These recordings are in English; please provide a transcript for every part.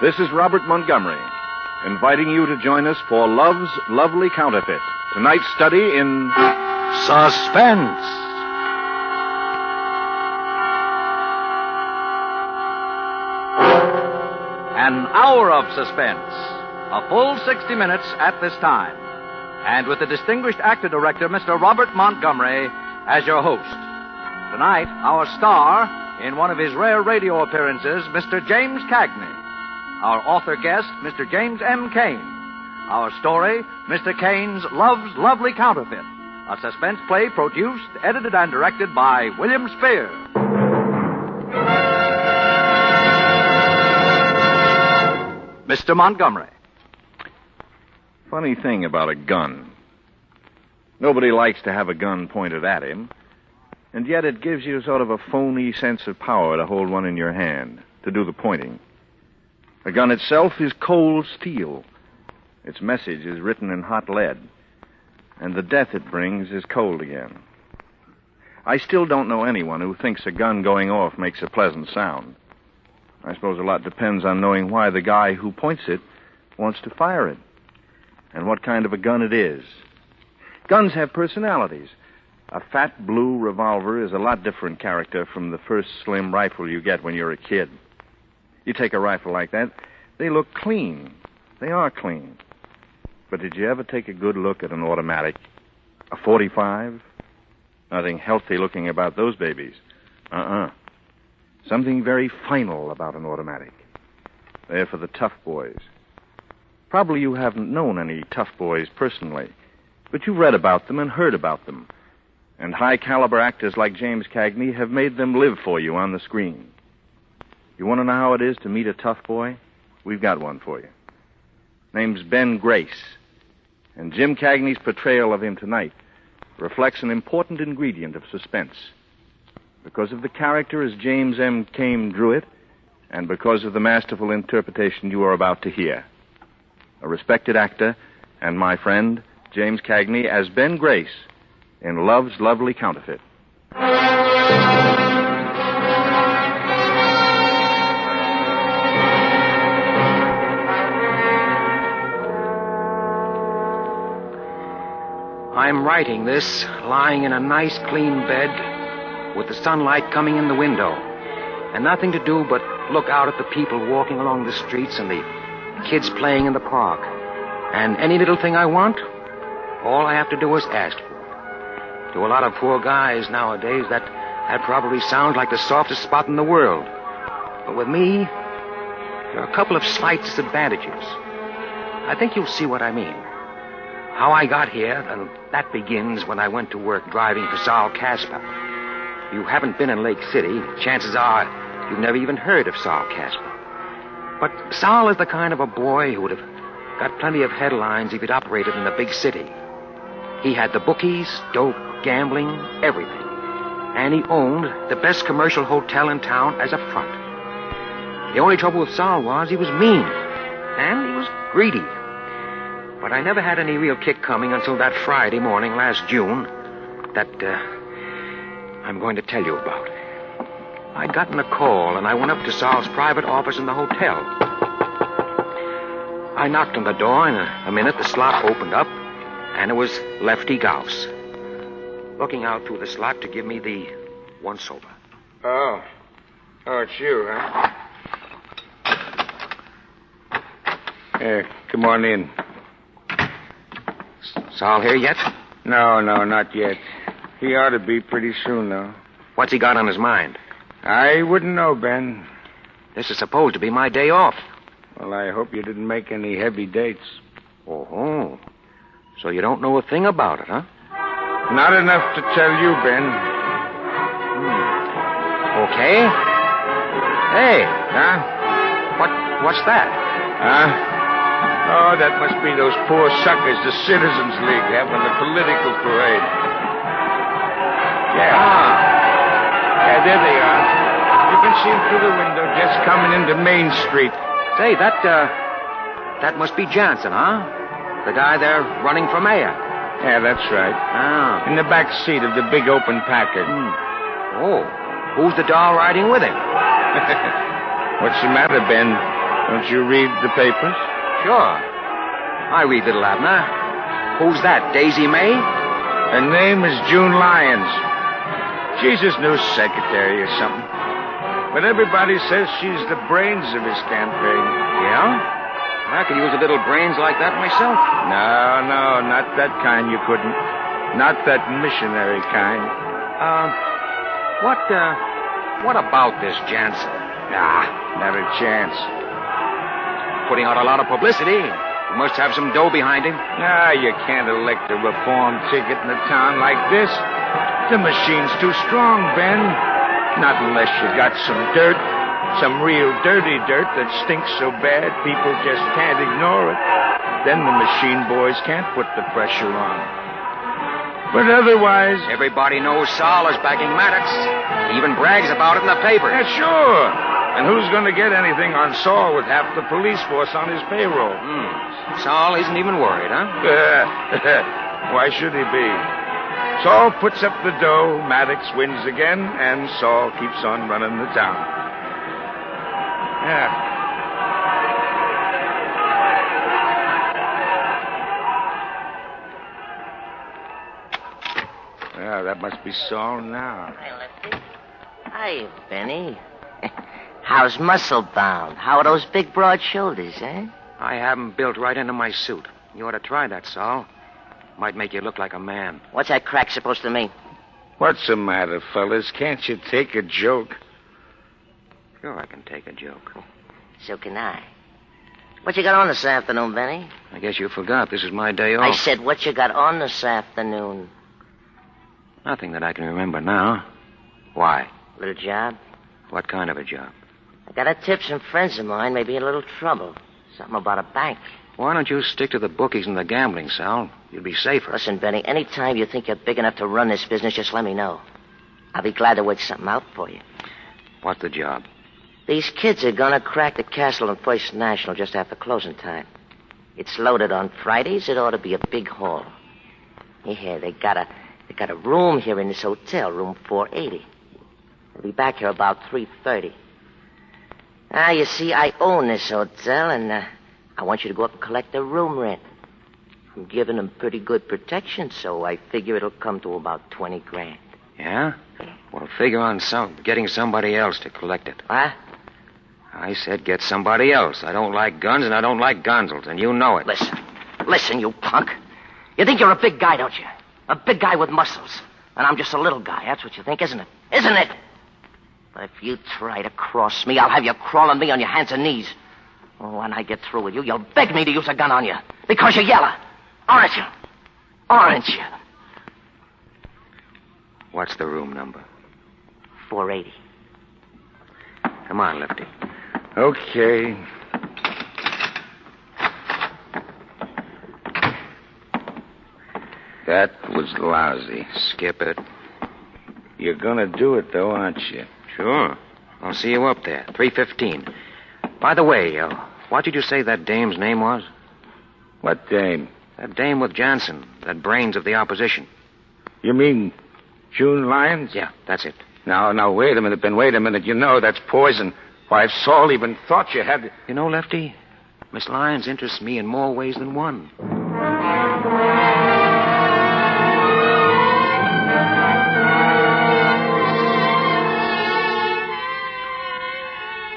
This is Robert Montgomery, inviting you to join us for Love's Lovely Counterfeit, tonight's study in Suspense. An hour of suspense, a full 60 minutes at this time, and with the distinguished actor-director, Mr. Robert Montgomery, as your host. Tonight, our star, in one of his rare radio appearances, Mr. James Cagney. Our author guest, Mr. James M. Cain. Our story, Mr. Cain's Love's Lovely Counterfeit, a suspense play produced, edited, and directed by William Spear. Mr. Montgomery. Funny thing about a gun. Nobody likes to have a gun pointed at him, and yet it gives you sort of a phony sense of power to hold one in your hand, to do the pointing. The gun itself is cold steel. Its message is written in hot lead, and the death it brings is cold again. I still don't know anyone who thinks a gun going off makes a pleasant sound. I suppose a lot depends on knowing why the guy who points it wants to fire it, and what kind of a gun it is. Guns have personalities. A fat blue revolver is a lot different character from the first slim rifle you get when you're a kid. You take a rifle like that, they look clean. They are clean. But did you ever take a good look at an automatic? A .45? Nothing healthy looking about those babies. Something very final about an automatic. They're for the tough boys. Probably you haven't known any tough boys personally, but you've read about them and heard about them. And high-caliber actors like James Cagney have made them live for you on the screen. You want to know how it is to meet a tough boy? We've got one for you. Name's Ben Grace. And Jim Cagney's portrayal of him tonight reflects an important ingredient of suspense. Because of the character as James M. Cain drew it, and because of the masterful interpretation you are about to hear. A respected actor, and my friend, James Cagney, as Ben Grace in Love's Lovely Counterfeit. I'm writing this lying in a nice, clean bed with the sunlight coming in the window and nothing to do but look out at the people walking along the streets and the kids playing in the park. And any little thing I want, all I have to do is ask for it. To a lot of poor guys nowadays, that probably sounds like the softest spot in the world. But with me, there are a couple of slight disadvantages. I think you'll see what I mean. How I got here, and that begins when I went to work driving for Saul Casper. If you haven't been in Lake City, chances are you've never even heard of Saul Casper. But Saul is the kind of a boy who would have got plenty of headlines if he'd operated in a big city. He had the bookies, dope, gambling, everything. And he owned the best commercial hotel in town as a front. The only trouble with Saul was he was mean. And he was greedy. But I never had any real kick coming until that Friday morning last June that I'm going to tell you about. I'd gotten a call, and I went up to Saul's private office in the hotel. I knocked on the door, and in a minute the slot opened up, and it was Lefty Gauss, looking out through the slot to give me the once-over. Oh, it's you, huh? Come on in. Saul here yet? No, not yet. He ought to be pretty soon, though. What's he got on his mind? I wouldn't know, Ben. This is supposed to be my day off. Well, I hope you didn't make any heavy dates. Oh. So you don't know a thing about it, huh? Not enough to tell you, Ben. Okay. Hey. Huh? What's that? Huh? Oh, that must be those poor suckers the Citizens League have on the political parade. Yeah. Yeah, there they are. You can see them through the window just coming into Main Street. Say, that must be Johnson, huh? The guy there running for mayor. Yeah, that's right. Ah. In the back seat of the big open Packard. Oh, who's the doll riding with him? What's the matter, Ben? Don't you read the papers? Sure. I read Little Abner. Who's that, Daisy May? Her name is June Lyons. She's his new secretary or something. But everybody says she's the brains of his campaign. Yeah? I could use a little brains like that myself. No, not that kind you couldn't. Not that missionary kind. What about this Jansen? Not a chance. Putting out a lot of publicity. He must have some dough behind him. You can't elect a reform ticket in a town like this. The machine's too strong, Ben. Not unless you got some dirt. Some real dirty dirt that stinks so bad people just can't ignore it. Then the machine boys can't put the pressure on. But otherwise... Everybody knows Saul is backing Maddox. He even brags about it in the paper. Yeah, sure. And who's going to get anything on Saul with half the police force on his payroll? Saul isn't even worried, huh? Why should he be? Saul puts up the dough, Maddox wins again, and Saul keeps on running the town. Yeah. Well, that must be Saul now. Hi, Lefty. Hi, Benny. How's muscle bound? How are those big, broad shoulders, eh? I have 'em built right into my suit. You ought to try that, Saul. Might make you look like a man. What's that crack supposed to mean? What's the matter, fellas? Can't you take a joke? Sure, I can take a joke. So can I. What you got on this afternoon, Benny? I guess you forgot this is my day off. I said, what you got on this afternoon? Nothing that I can remember now. Why? Little job? What kind of a job? I got a tip some friends of mine may be in a little trouble. Something about a bank. Why don't you stick to the bookies and the gambling, Sal? You'd be safer. Listen, Benny, any time you think you're big enough to run this business, just let me know. I'll be glad to work something out for you. What's the job? These kids are going to crack the castle on First National just after closing time. It's loaded on Fridays. It ought to be a big haul. Yeah, they got a room here in this hotel, room 480. They'll be back here about 3:30. You see, I own this hotel, and I want you to go up and collect the room rent. I'm giving them pretty good protection, so I figure it'll come to about 20 grand. Yeah? Well, figure on getting somebody else to collect it. What? I said get somebody else. I don't like guns, and I don't like gonzels, and you know it. Listen, you punk. You think you're a big guy, don't you? A big guy with muscles. And I'm just a little guy. That's what you think, isn't it? Isn't it? But if you try to cross me, I'll have you crawling me on your hands and knees. When I get through with you, you'll beg me to use a gun on you. Because you're yellow. Aren't you? Aren't you? What's the room number? 480. Come on, Lefty. Okay. That was lousy. Skip it. You're gonna do it, though, aren't you? Sure. I'll see you up there, 3:15. By the way, what did you say that dame's name was? What dame? That dame with Jansen, that brains of the opposition. You mean June Lyons? Yeah, that's it. Now, wait a minute, Ben, wait a minute. You know that's poison. Why, if Saul even thought you had... You know, Lefty, Miss Lyons interests me in more ways than one.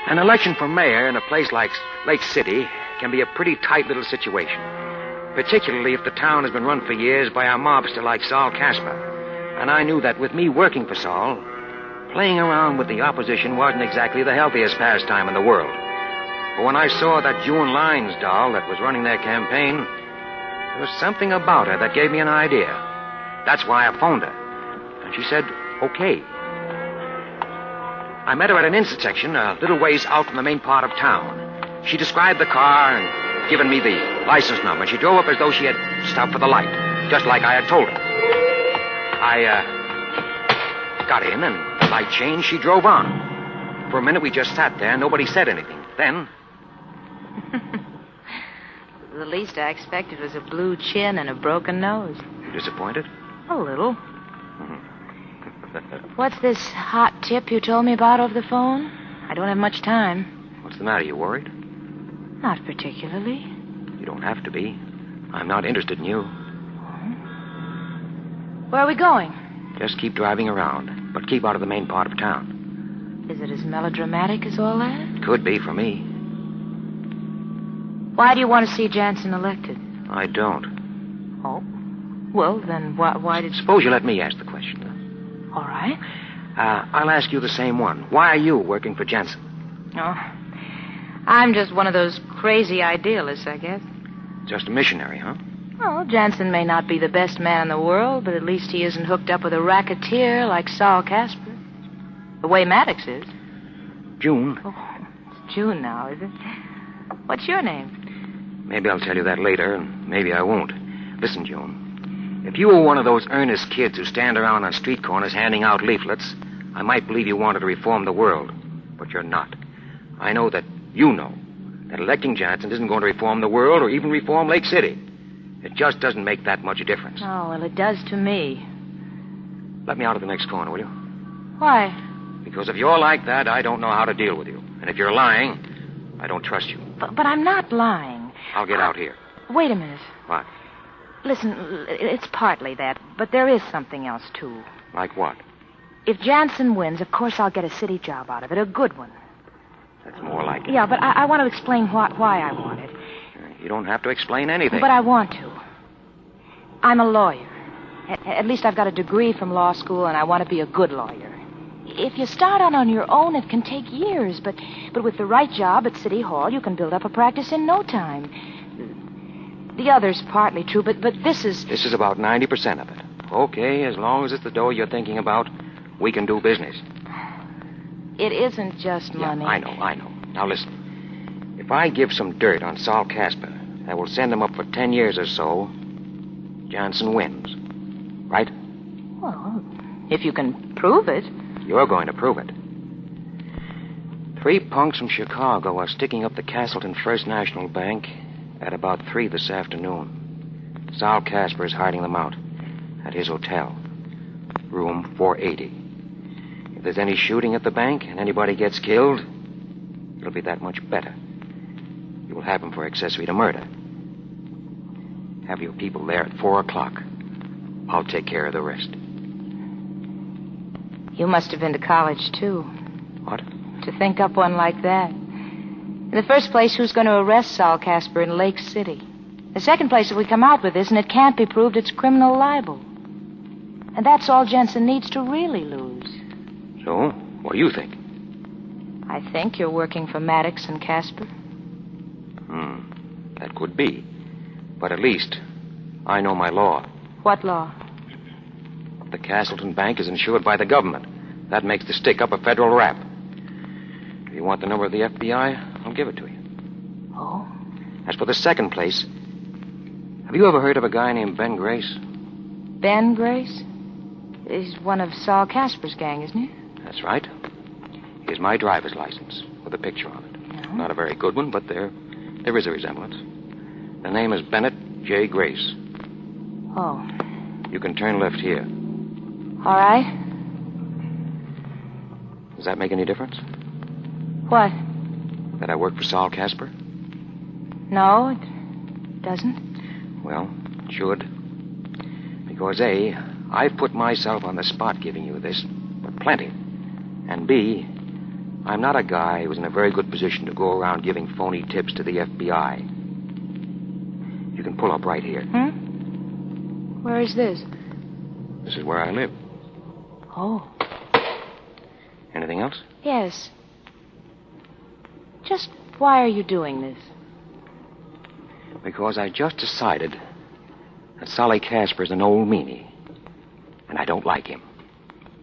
An election for mayor in a place like Lake City can be a pretty tight little situation, particularly if the town has been run for years by a mobster like Saul Casper. And I knew that with me working for Saul, playing around with the opposition wasn't exactly the healthiest pastime in the world. But when I saw that June Lyons doll that was running their campaign, there was something about her that gave me an idea. That's why I phoned her. And she said, okay. I met her at an intersection a little ways out from the main part of town. She described the car and given me the license number. She drove up as though she had stopped for the light, just like I had told her. I got in, and the light changed. She drove on. For a minute, we just sat there. Nobody said anything. Then... The least I expected was a blue chin and a broken nose. You disappointed? A little. What's this hot tip you told me about over the phone? I don't have much time. What's the matter? You worried? Not particularly. You don't have to be. I'm not interested in you. Where are we going? Just keep driving around, but keep out of the main part of town. Is it as melodramatic as all that? Could be for me. Why do you want to see Jansen elected? I don't. Oh. Well, then why did... Suppose you let me ask the question. All right. I'll ask you the same one. Why are you working for Jansen? Oh. I'm just one of those crazy idealists, I guess. Just a missionary, huh? Oh, Jansen may not be the best man in the world, but at least he isn't hooked up with a racketeer like Saul Casper. The way Maddox is. June. Oh, it's June now, is it? What's your name? Maybe I'll tell you that later, and maybe I won't. Listen, June. If you were one of those earnest kids who stand around on street corners handing out leaflets, I might believe you wanted to reform the world. But you're not. I know that you know that electing Jansen isn't going to reform the world or even reform Lake City. It just doesn't make that much a difference. Oh, well, it does to me. Let me out of the next corner, will you? Why? Because if you're like that, I don't know how to deal with you. And if you're lying, I don't trust you. But I'm not lying. I'll get out here. Wait a minute. What? Listen, it's partly that, but there is something else, too. Like what? If Jansen wins, of course I'll get a city job out of it, a good one. That's more like it. Yeah, but I want to explain why I want it. You don't have to explain anything. But I want to. I'm a lawyer. At least I've got a degree from law school, and I want to be a good lawyer. If you start out on your own, it can take years, but with the right job at City Hall, you can build up a practice in no time. The other's partly true, but this is... This is about 90% of it. Okay, as long as it's the dough you're thinking about, we can do business. It isn't just money. Yeah, I know. Now listen. If I give some dirt on Saul Casper, that will send him up for 10 years or so, Jansen wins. Right? Well, if you can prove it. You're going to prove it. 3 punks from Chicago are sticking up the Castleton First National Bank at about 3 this afternoon. Saul Casper is hiding them out at his hotel, room 480. If there's any shooting at the bank and anybody gets killed, it'll be that much better. You will have him for accessory to murder. Have your people there at 4 o'clock. I'll take care of the rest. You must have been to college, too. What? To think up one like that. In the first place, who's going to arrest Saul Casper in Lake City? The second place, if we come out with this and it can't be proved, it's criminal libel. And that's all Jansen needs to really lose. So, what do you think? I think you're working for Maddox and Casper. That could be. But at least, I know my law. What law? The Castleton Bank is insured by the government. That makes the stick-up a federal rap. If you want the number of the FBI, I'll give it to you. Oh? As for the second place, have you ever heard of a guy named Ben Grace? Ben Grace? He's one of Saul Casper's gang, isn't he? That's right. Here's my driver's license with a picture on it. No. Not a very good one, but there is a resemblance. The name is Bennett J. Grace. Oh. You can turn left here. All right. Does that make any difference? What? That I work for Saul Casper? No, it doesn't. Well, it should. Because A, I've put myself on the spot giving you this, but plenty. And B, I'm not a guy who's in a very good position to go around giving phony tips to the FBI. You can pull up right here. Where is this? This is where I live. Oh. Anything else? Yes. Just why are you doing this? Because I just decided that Solly Casper's an old meanie, and I don't like him.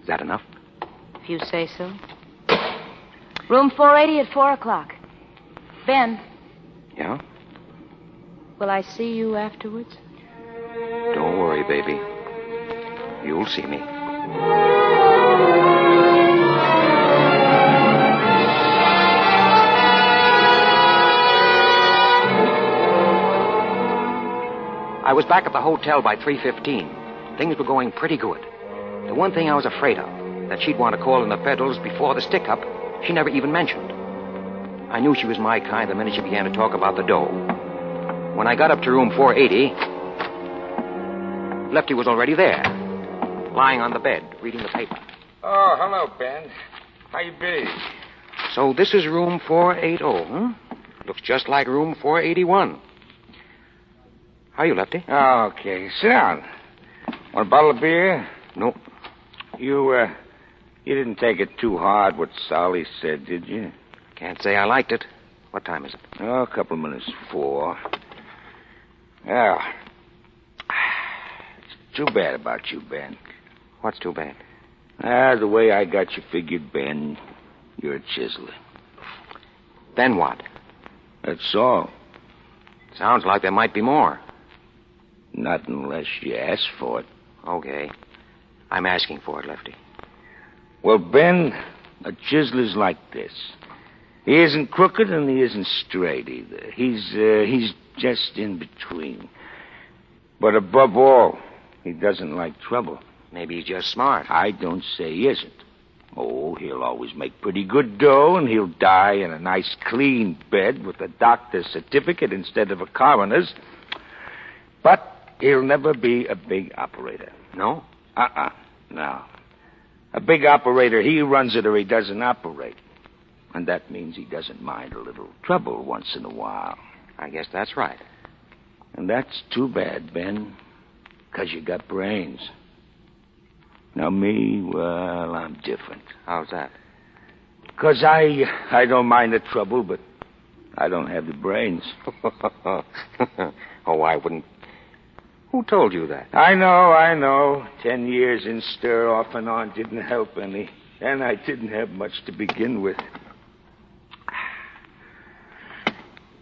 Is that enough? If you say so. Room 480 at 4 o'clock. Ben. Yeah? Will I see you afterwards? Don't worry, baby. You'll see me. I was back at the hotel by 3:15. Things were going pretty good. The one thing I was afraid of, that she'd want to call in the Federals before the stick-up, she never even mentioned. I knew she was my kind the minute she began to talk about the dough. When I got up to room 480, Lefty was already there, lying on the bed, reading the paper. Oh, hello, Ben. How you be? So this is room 480, huh? Looks just like room 481. How are you, Lefty? Okay, sit down. Want a bottle of beer? Nope. You didn't take it too hard what Sally said, did you? Can't say I liked it. What time is it? Oh, a couple of minutes before. Well, it's too bad about you, Ben. What's too bad? The way I got you figured, Ben, you're a chiseler. Then what? That's all. Sounds like there might be more. Not unless you ask for it. Okay. I'm asking for it, Lefty. Well, Ben, a chiseler's like this. He isn't crooked and he isn't straight either. He's just in between. But above all, he doesn't like trouble. Maybe he's just smart. I don't say he isn't. Oh, he'll always make pretty good dough, and he'll die in a nice, clean bed with a doctor's certificate instead of a coroner's. But he'll never be a big operator. No? No. A big operator, he runs it or he doesn't operate. And that means he doesn't mind a little trouble once in a while. I guess that's right. And that's too bad, Ben, 'cause you got brains. Now, me, well, I'm different. How's that? 'Cause I don't mind the trouble, but I don't have the brains. Oh, I wouldn't. Who told you that? I know. 10 years in stir off and on didn't help any. And I didn't have much to begin with.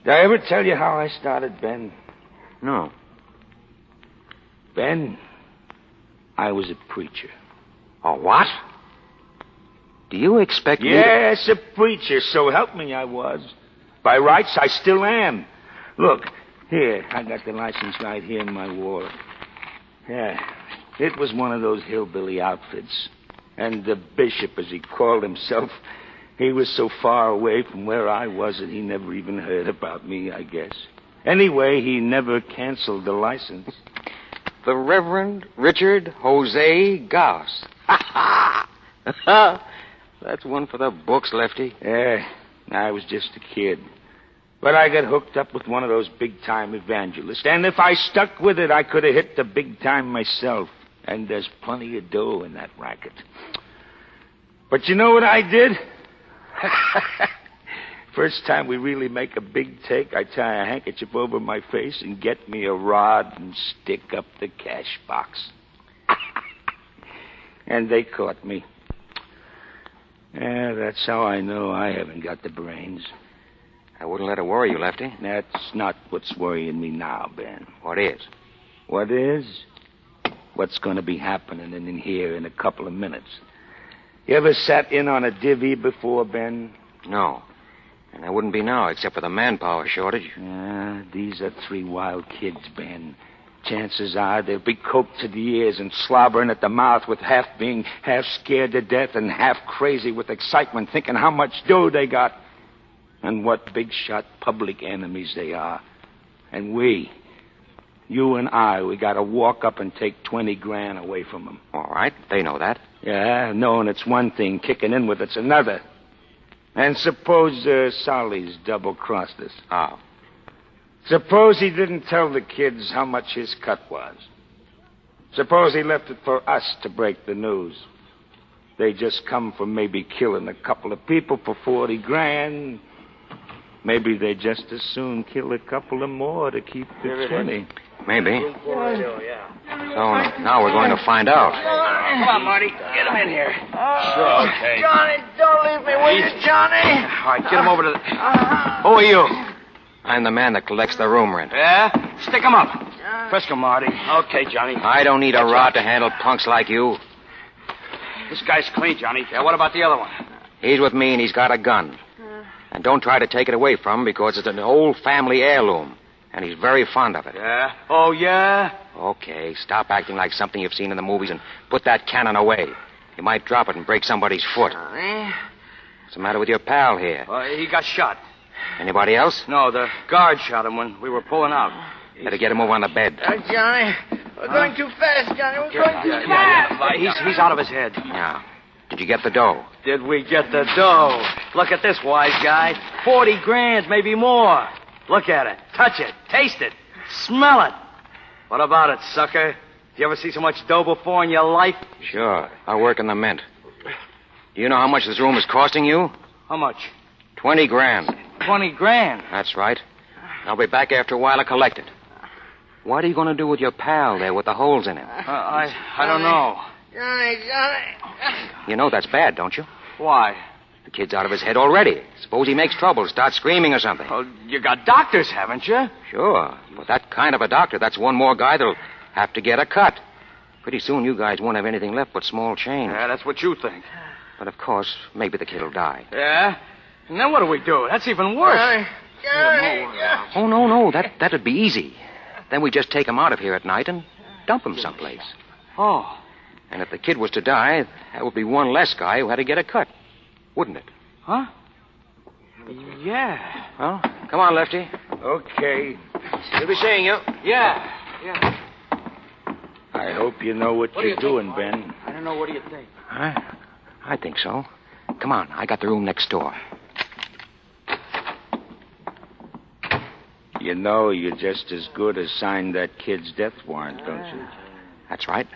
Did I ever tell you how I started, Ben? No. Ben, I was a preacher. A what? Do you expect me to... Yes, a preacher. So help me, I was. By rights, I still am. Look, here, I got the license right here in my wallet. Yeah, it was one of those hillbilly outfits. And the bishop, as he called himself, he was so far away from where I was that he never even heard about me, I guess. Anyway, he never canceled the license. The Reverend Richard Jose Gauss. That's one for the books, Lefty. Yeah, I was just a kid. But I got hooked up with one of those big-time evangelists. And if I stuck with it, I could have hit the big time myself. And there's plenty of dough in that racket. But you know what I did? First time we really make a big take, I tie a handkerchief over my face and get me a rod and stick up the cash box. And they caught me. Yeah, that's how I know I haven't got the brains. I wouldn't let it worry you, Lefty. That's not what's worrying me now, Ben. What is? What is? What's going to be happening in here in a couple of minutes. You ever sat in on a divvy before, Ben? No. And I wouldn't be now, except for the manpower shortage. Yeah, these are 3 wild kids, Ben. Chances are they'll be coked to the ears and slobbering at the mouth with being half scared to death and half crazy with excitement, thinking how much dough they got and what big-shot public enemies they are. And we, you and I, we got to walk up and take 20 grand away from them. All right, they know that. Yeah, knowing it's one thing, kicking in with it's another. And suppose Solly's double-crossed us. How? Suppose he didn't tell the kids how much his cut was. Suppose he left it for us to break the news. They just come from maybe killing a couple of people for 40 grand. Maybe they just as soon kill a couple of more to keep the 20. Maybe. So now we're going to find out. Come on, Marty. Get him in here. Sure, okay. Johnny, don't leave me with you, Johnny. All right, get him over to the... Who are you? I'm the man that collects the room rent. Yeah? Stick him up. Frisk him, Marty. Okay, Johnny. I don't need a rod to handle punks like you. This guy's clean, Johnny. Yeah, what about the other one? He's with me and he's got a gun. And don't try to take it away from him because it's an old family heirloom. And he's very fond of it. Yeah? Oh, yeah? Okay, stop acting like something you've seen in the movies and put that cannon away. You might drop it and break somebody's foot. What's the matter with your pal here? He got shot. Anybody else? No, the guard shot him when we were pulling out. Better get him over on the bed. Johnny, we're going too fast, Johnny. We're going too fast. He's out of his head. Yeah. Did you get the dough? Did we get the dough? Look at this, wise guy. 40 grand, maybe more. Look at it. Touch it. Taste it. Smell it. What about it, sucker? You ever see so much dough before in your life? Sure. I work in the mint. Do you know how much this room is costing you? How much? 20 grand. 20 grand. That's right. I'll be back after a while to collect it. What are you going to do with your pal there with the holes in him? I don't know. Johnny. You know that's bad, don't you? Why? The kid's out of his head already. Suppose he makes trouble, starts screaming or something. Well, you got doctors, haven't you? Sure. With that kind of a doctor, that's one more guy that'll have to get a cut. Pretty soon you guys won't have anything left but small change. Yeah, that's what you think. But of course, maybe the kid'll die. Yeah? And then what do we do? That's even worse. Johnny. Oh, no. That'd be easy. Then we just take him out of here at night and dump him someplace. Oh. And if the kid was to die, that would be one less guy who had to get a cut. Wouldn't it? Huh? Yeah. Well, come on, Lefty. Okay. We'll be seeing you. Yeah. I hope you know what you're doing, Ben. I don't know. What do you think? I think so. Come on, I got the room next door. You know you're just as good as signing that kid's death warrant, don't you? That's right.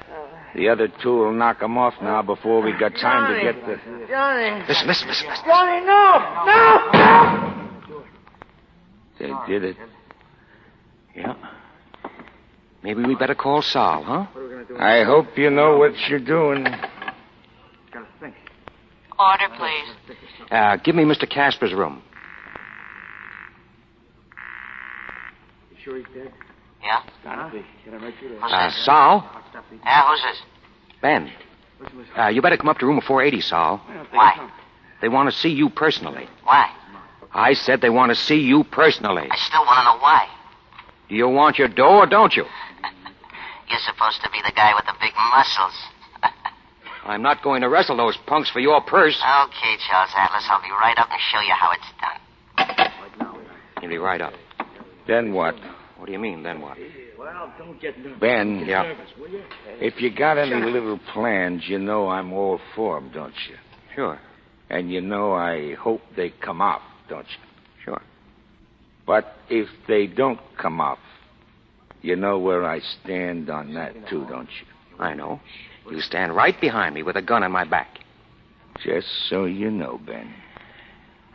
The other two will knock him off now before we got time to get the... Johnny. Listen. Johnny, no! They did it. Yeah. Maybe we better call Sal, huh? I hope you know what you're doing. Order, please. Give me Mr. Casper's room. Sure he's dead? Yeah? Sal? Yeah, who's this? Ben. You better come up to room 480, Sal. Why? They want to see you personally. Why? I said they want to see you personally. I still want to know why. Do you want your dough or don't you? You're supposed to be the guy with the big muscles. I'm not going to wrestle those punks for your purse. Okay, Charles Atlas, I'll be right up and show you how it's done. You'll be right up. Then what? What do you mean, then what? Ben, Yeah. if you got any little plans, you know I'm all for 'em, don't you? Sure. And you know I hope they come off, don't you? Sure. But if they don't come off, you know where I stand on that, too, don't you? I know. You stand right behind me with a gun on my back. Just so you know, Ben.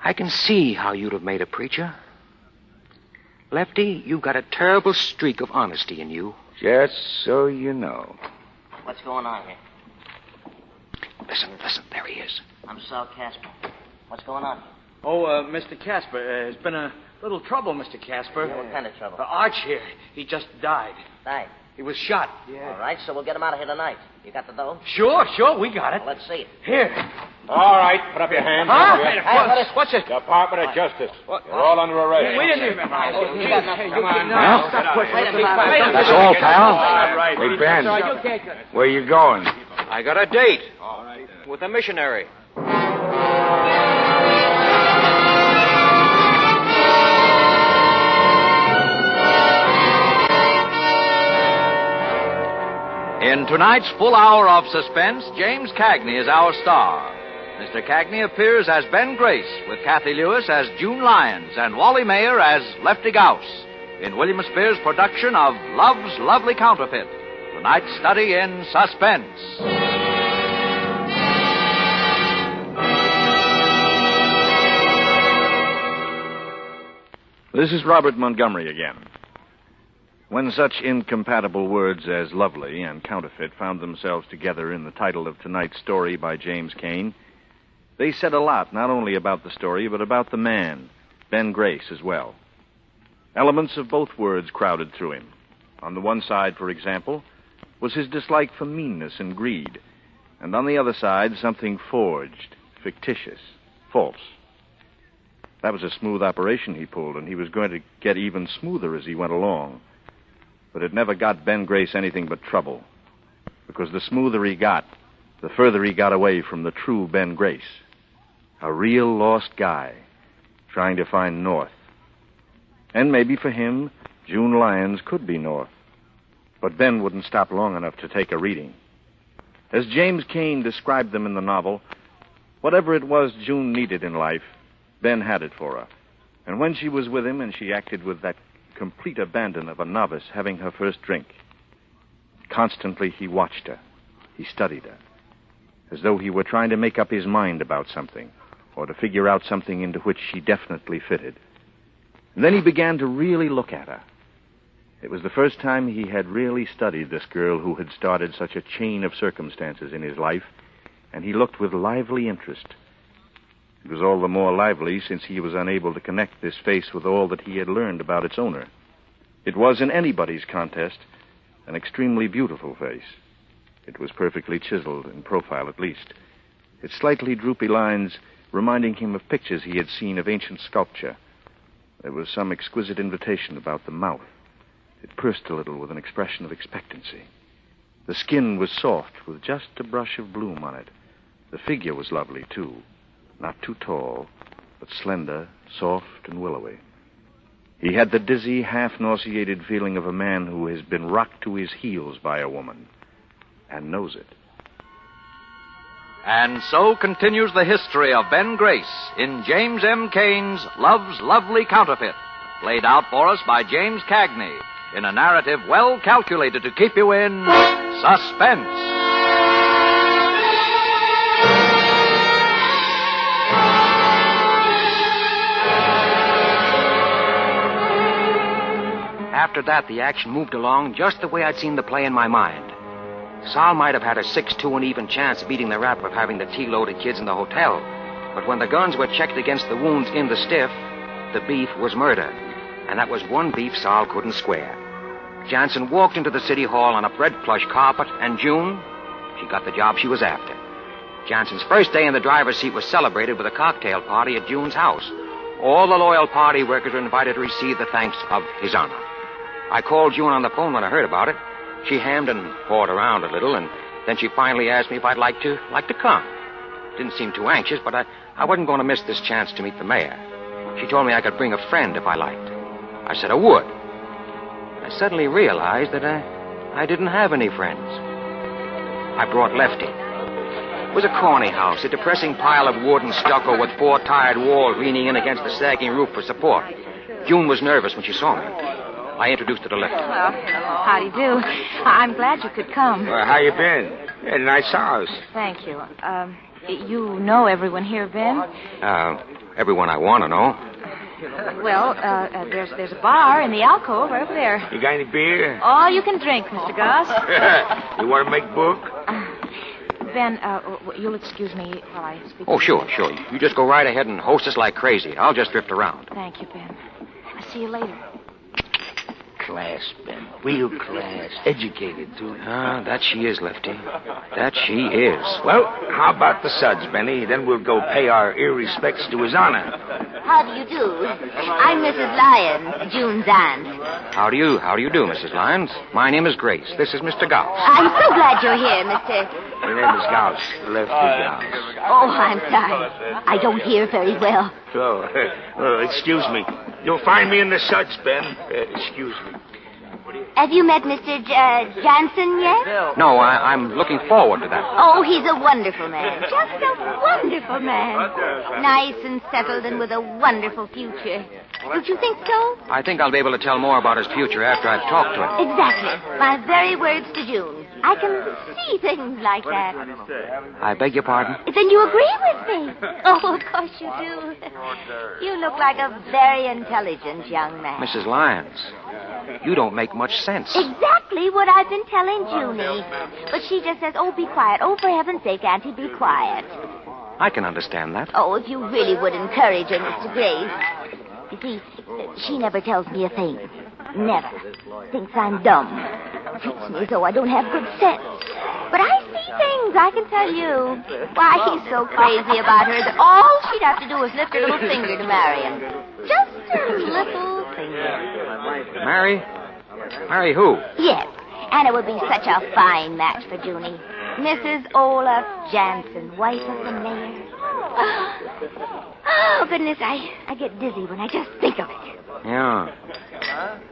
I can see how you'd have made a preacher. Lefty, you've got a terrible streak of honesty in you. Just so you know. What's going on here? Listen, there he is. I'm Sal Casper. What's going on here? Oh, Mr. Casper, there's been a little trouble, Mr. Casper. What kind of trouble? Arch here, he just died. Died. He was shot. All right, so we'll get him out of here tonight. You got the dough? Sure, we got it. Well, let's see it. Here. All right, put up your hands. Huh? Hey, What's it? Department of Justice. You're all under arrest. We didn't even... You got nothing. Come on. Now, stop pushing. Wait a minute. That's all, pal. Hey, Ben, where you going? I got a date. With a missionary. In tonight's full hour of suspense, James Cagney is our star. Mr. Cagney appears as Ben Grace, with Kathy Lewis as June Lyons and Wally Mayer as Lefty Gauss, in William Spears' production of Love's Lovely Counterfeit, tonight's study in suspense. This is Robert Montgomery again. When such incompatible words as lovely and counterfeit found themselves together in the title of tonight's story by James Cain, they said a lot, not only about the story, but about the man, Ben Grace, as well. Elements of both words crowded through him. On the one side, for example, was his dislike for meanness and greed, and on the other side, something forged, fictitious, false. That was a smooth operation he pulled, and he was going to get even smoother as he went along. But it never got Ben Grace anything but trouble, because the smoother he got, the further he got away from the true Ben Grace. A real lost guy, trying to find north. And maybe for him, June Lyons could be north. But Ben wouldn't stop long enough to take a reading. As James Cain described them in the novel, whatever it was June needed in life, Ben had it for her. And when she was with him and she acted with that complete abandon of a novice having her first drink, constantly he watched her. He studied her, as though he were trying to make up his mind about something, or to figure out something into which she definitely fitted. And then he began to really look at her. It was the first time he had really studied this girl who had started such a chain of circumstances in his life, and he looked with lively interest. It was all the more lively since he was unable to connect this face with all that he had learned about its owner. It was, in anybody's contest, an extremely beautiful face. It was perfectly chiseled, in profile at least, its slightly droopy lines reminding him of pictures he had seen of ancient sculpture. There was some exquisite invitation about the mouth. It pursed a little with an expression of expectancy. The skin was soft, with just a brush of bloom on it. The figure was lovely, too. Not too tall, but slender, soft, and willowy. He had the dizzy, half-nauseated feeling of a man who has been rocked to his heels by a woman, and knows it. And so continues the history of Ben Grace in James M. Cain's Love's Lovely Counterfeit, played out for us by James Cagney in a narrative well calculated to keep you in suspense. After that, the action moved along just the way I'd seen the play in my mind. Sal might have had a 6-2 and even chance beating the rap of having the tea-loaded kids in the hotel. But when the guns were checked against the wounds in the stiff, the beef was murder. And that was one beef Sal couldn't square. Jansen walked into the city hall on a red plush carpet, and June, she got the job she was after. Jansen's first day in the driver's seat was celebrated with a cocktail party at June's house. All the loyal party workers were invited to receive the thanks of His Honor. I called June on the phone when I heard about it. She hammed and pawed around a little, and then she finally asked me if I'd like to come. Didn't seem too anxious, but I wasn't going to miss this chance to meet the mayor. She told me I could bring a friend if I liked. I said I would. I suddenly realized that I didn't have any friends. I brought Lefty. It was a corny house, a depressing pile of wood and stucco with 4 tired walls leaning in against the sagging roof for support. June was nervous when she saw me. I introduced her to Lefty. Well, how do you do? I'm glad you could come. How you been? Yeah, nice house. Thank you. You know everyone here, Ben? Everyone I want to know. Well, there's a bar in the alcove right over there. You got any beer? All you can drink, Mr. Goss. You want to make book? Ben, you'll excuse me while I speak. Oh, sure. You just go right ahead and host us like crazy. I'll just drift around. Thank you, Ben. I'll see you later. Class, Ben. Real class. Educated, too. Ah, that she is, Lefty. That she is. Well, how about the suds, Benny? Then we'll go pay our respects to His Honor. How do you do? I'm Mrs. Lyons, June's aunt. How do you do, Mrs. Lyons? My name is Grace. This is Mr. Gauss. I'm so glad you're here, Mr. My name is Gauss. Lefty Gauss. Oh, I'm sorry. I don't hear very well. Oh, excuse me. You'll find me in the suds, Ben. Excuse me. Have you met Mr. Jansen yet? No, I'm looking forward to that. Oh, he's a wonderful man. Just a wonderful man. Nice and settled and with a wonderful future. Don't you think so? I think I'll be able to tell more about his future after I've talked to him. Exactly. My very words to June. I can see things like that. I beg your pardon? Then you agree with me? Oh, of course you do. You look like a very intelligent young man. Mrs. Lyons, you don't make much sense. Exactly what I've been telling Junie. But she just says, oh, be quiet. Oh, for heaven's sake, Auntie, be quiet. I can understand that. Oh, if you really would encourage her, Mr. Grace. You see, she never tells me a thing. Never. Thinks I'm dumb. Treats me as though I don't have good sense. But I see things, I can tell you. Why, he's so crazy about her that all she'd have to do is lift her little finger to marry him. Just a little finger. Marry? Marry who? Yes, and it would be such a fine match for Junie. Mrs. Olaf Jansen, wife of the mayor. Oh, goodness, I get dizzy when I just think of it. Yeah.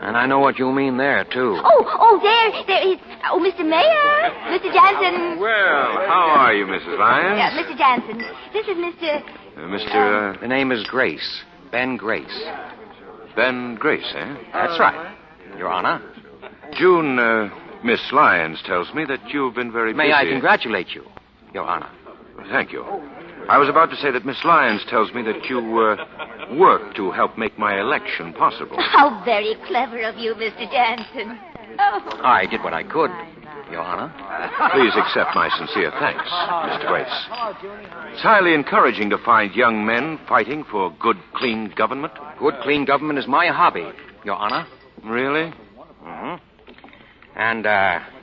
And I know what you mean there, too. There is... Oh, Mr. Mayor. Mr. Jansen. Well, how are you, Mrs. Lyons? Mr. Jansen. This is Mr... The name is Grace. Ben Grace. Ben Grace, eh? That's right, Your Honor. June, Miss Lyons tells me that you've been very busy. May I congratulate you, Your Honor? Thank you. I was about to say that Miss Lyons tells me that you work to help make my election possible. How very clever of you, Mr. Jansen. Oh. I did what I could, Your Honor. Please accept my sincere thanks, Mr. Grace. It's highly encouraging to find young men fighting for good, clean government. Good, clean government is my hobby, Your Honor. Really? Mm-hmm. And,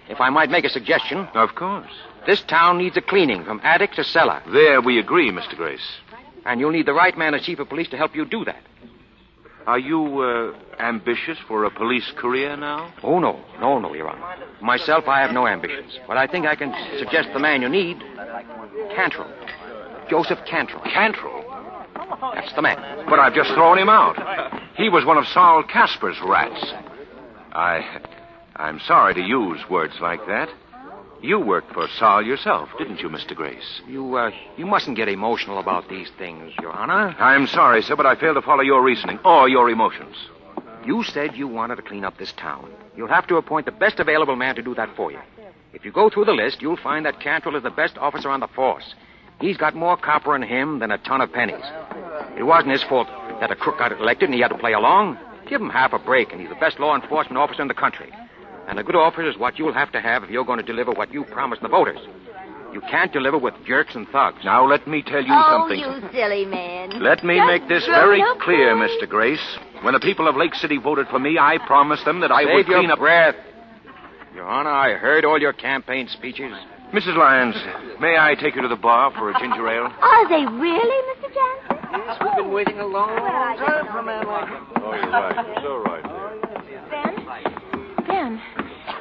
if I might make a suggestion... Of course. This town needs a cleaning from attic to cellar. There we agree, Mr. Grace. And you'll need the right man as chief of police to help you do that. Are you, ambitious for a police career now? Oh, no, Your Honor. Myself, I have no ambitions. But I think I can suggest the man you need. Cantrell. Joseph Cantrell. Cantrell? That's the man. But I've just thrown him out. He was one of Saul Casper's rats. I'm sorry to use words like that. You worked for Saul yourself, didn't you, Mr. Grace? You mustn't get emotional about these things, Your Honor. I'm sorry, sir, but I fail to follow your reasoning or your emotions. You said you wanted to clean up this town. You'll have to appoint the best available man to do that for you. If you go through the list, you'll find that Cantrell is the best officer on the force. He's got more copper in him than a ton of pennies. It wasn't his fault that a crook got elected and he had to play along. Give him half a break, and he's the best law enforcement officer in the country. And a good officer is what you'll have to have if you're going to deliver what you promised the voters. You can't deliver with jerks and thugs. Now, let me tell you something. Oh, you silly man. Let me make this very clear, Mr. Grace. When the people of Lake City voted for me, I promised them that I would clean up... Save your breath. Your Honor, I heard all your campaign speeches. Mrs. Lyons, may I take you to the bar for a ginger ale? Are they really, Mr. Jansen? Yes, we've been waiting a long time for a man like him. Oh, you're right. You're so right. Ben,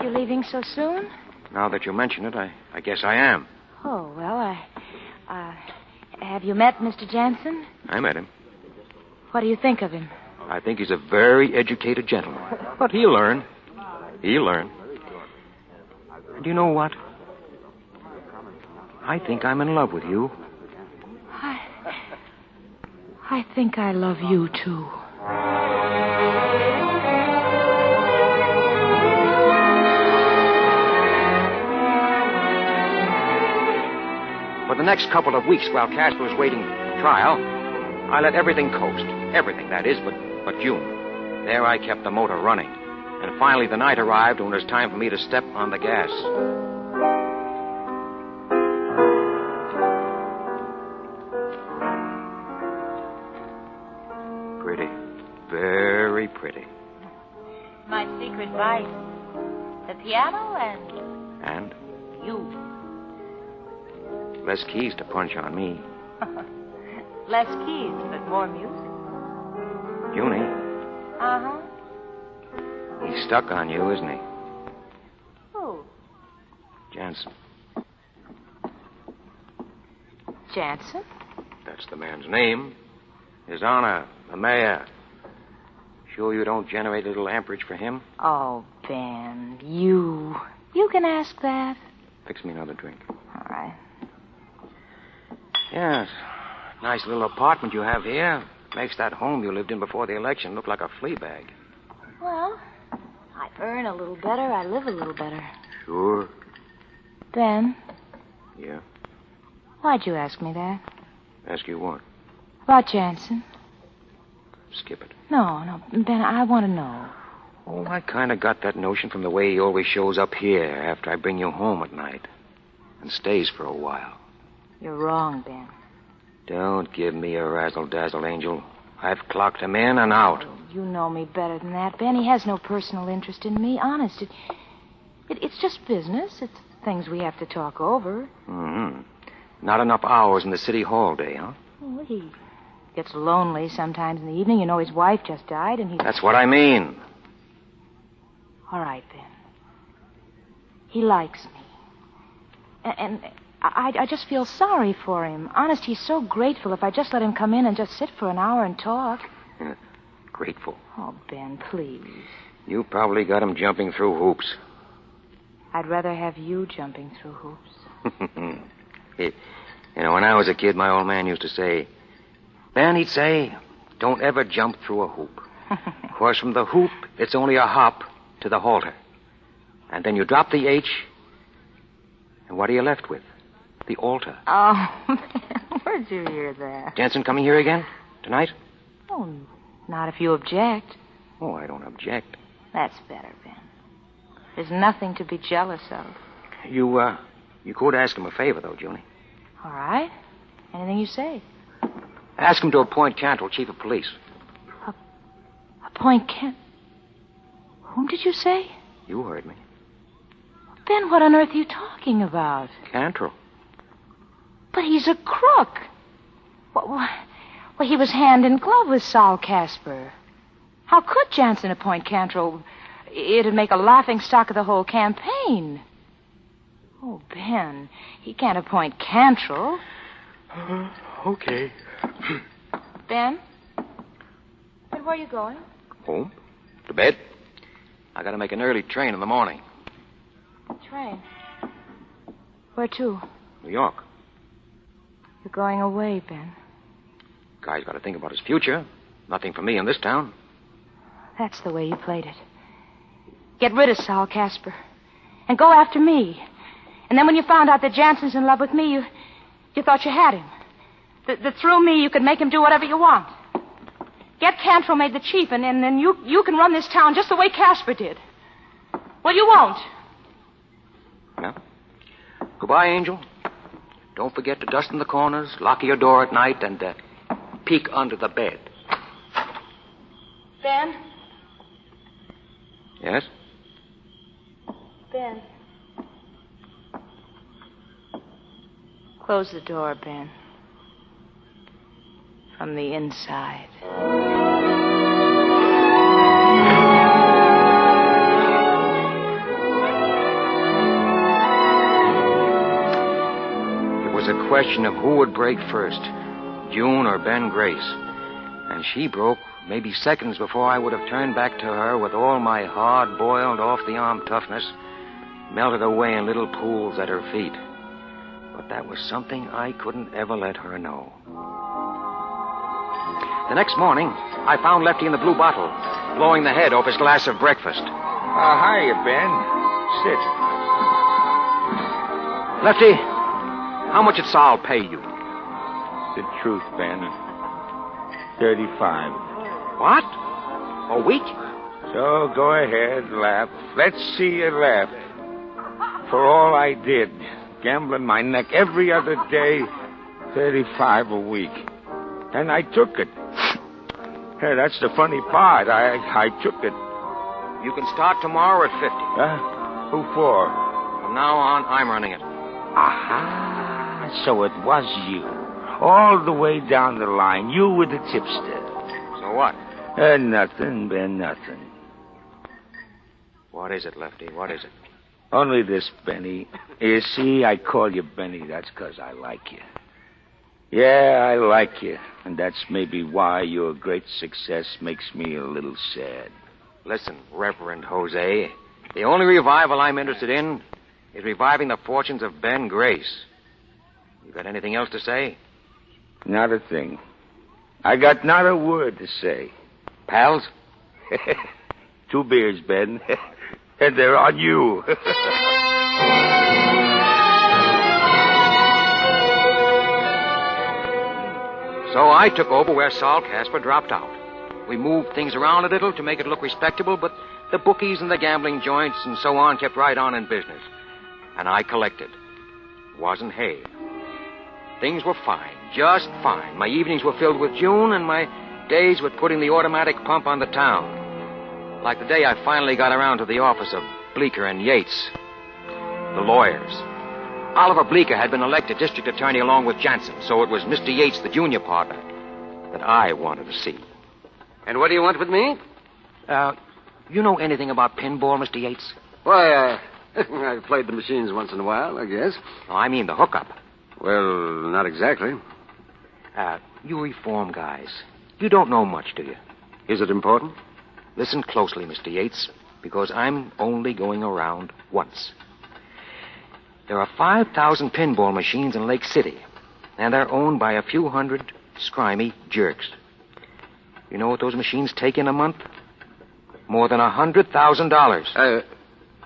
you're leaving so soon? Now that you mention it, I guess I am. Oh, well, have you met Mr. Jansen? I met him. What do you think of him? I think he's a very educated gentleman. But he'll learn. He'll learn. And you know what? I think I'm in love with you. I think I love you, too. For the next couple of weeks while Casper was waiting trial, I let everything coast. Everything, that is, but June. There I kept the motor running. And finally the night arrived when it was time for me to step on the gas. Pretty. Very pretty. My secret vice. The piano And? you. Less keys to punch on me. Less keys, but more music. Junie, Uh-huh. he's stuck on you, isn't he? Who? Jansen. Jansen? That's the man's name. His Honor, the mayor. Sure you don't generate a little amperage for him? Oh, Ben, you can ask that. Fix me another drink. All right. Yes. Nice little apartment you have here. Makes that home you lived in before the election look like a flea bag. Well, I earn a little better. I live a little better. Sure. Ben, Yeah. why'd you ask me that? Ask you what? About Jansen? Skip it. No, Ben, I want to know. Oh, I kind of got that notion from the way he always shows up here after I bring you home at night. And stays for a while. You're wrong, Ben. Don't give me a razzle-dazzle, Angel. I've clocked him in and out. You know me better than that, Ben. He has no personal interest in me. Honest. It's just business. It's things we have to talk over. Mm-hmm. Not enough hours in the city hall day, huh? Well, he gets lonely sometimes in the evening. You know, his wife just died, and he... That's what I mean. All right, Ben. He likes me. And I just feel sorry for him. Honest, he's so grateful if I just let him come in and just sit for an hour and talk. Grateful. Oh, Ben, please. You probably got him jumping through hoops. I'd rather have you jumping through hoops. When I was a kid, my old man used to say, Ben, he'd say, don't ever jump through a hoop. Of course, from the hoop, it's only a hop to the halter. And then you drop the H, and what are you left with? The altar. Oh, Ben, where'd you hear that? Jensen coming here again? Tonight? Oh, not if you object. Oh, I don't object. That's better, Ben. There's nothing to be jealous of. You could ask him a favor, though, Junie. All right. Anything you say. Ask him to appoint Cantrell chief of police. Appoint Kent? Whom did you say? You heard me. Ben, what on earth are you talking about? Cantrell. But he's a crook. Well, he was hand in glove with Sol Casper. How could Jansen appoint Cantrell? It'd make a laughing stock of the whole campaign. Oh, Ben, he can't appoint Cantrell. Okay. Ben? Ben, where are you going? Home. To bed. I gotta make an early train in the morning. Train? Where to? New York. You're going away, Ben. Guy's gotta think about his future. Nothing for me in this town. That's the way you played it. Get rid of Sol Casper. And go after me. And then when you found out that Jansen's in love with me, you thought you had him. That through me you could make him do whatever you want. Get Cantrell made the chief, and then you can run this town just the way Casper did. Well, you won't. No. Goodbye, Angel. Don't forget to dust in the corners, lock your door at night, and peek under the bed. Ben? Yes? Ben. Close the door, Ben. From the inside. It was a question of who would break first, June or Ben Grace. And she broke maybe seconds before I would have turned back to her with all my hard-boiled, off-the-arm toughness melted away in little pools at her feet. But that was something I couldn't ever let her know. The next morning, I found Lefty in the Blue Bottle, blowing the head off his glass of breakfast. Hiya, Ben. Sit. Lefty, how much did Sol pay you? The truth, Ben. 35. What? A week? So go ahead, laugh. Let's see you laugh. For all I did, gambling my neck every other day, 35 a week. And I took it. Hey, that's the funny part. I took it. You can start tomorrow at 50. Who for? From now on, I'm running it. Aha. So it was you. All the way down the line. You were the tipster. So what? Nothing, Ben, nothing. What is it, Lefty? What is it? Only this, Benny. You see, I call you Benny. That's because I like you. Yeah, I like you. And that's maybe why your great success makes me a little sad. Listen, Reverend Jose, the only revival I'm interested in is reviving the fortunes of Ben Grace. You got anything else to say? Not a thing. I got not a word to say. Pals? 2 beers, Ben. And they're on you. So I took over where Sol Casper dropped out. We moved things around a little to make it look respectable, but the bookies and the gambling joints and so on kept right on in business. And I collected. Wasn't hay. Things were fine, just fine. My evenings were filled with June, and my days with putting the automatic pump on the town. Like the day I finally got around to the office of Bleecker and Yates, the lawyers. Oliver Bleecker had been elected district attorney along with Jansen, so it was Mr. Yates, the junior partner, that I wanted to see. And what do you want with me? You know anything about pinball, Mr. Yates? Why, I've played the machines once in a while, I guess. No, I mean the hookup. Well, not exactly. You reform guys. You don't know much, do you? Is it important? Listen closely, Mr. Yates, because I'm only going around once. There are 5,000 pinball machines in Lake City, and they're owned by a few hundred scrimey jerks. You know what those machines take in a month? More than $100,000.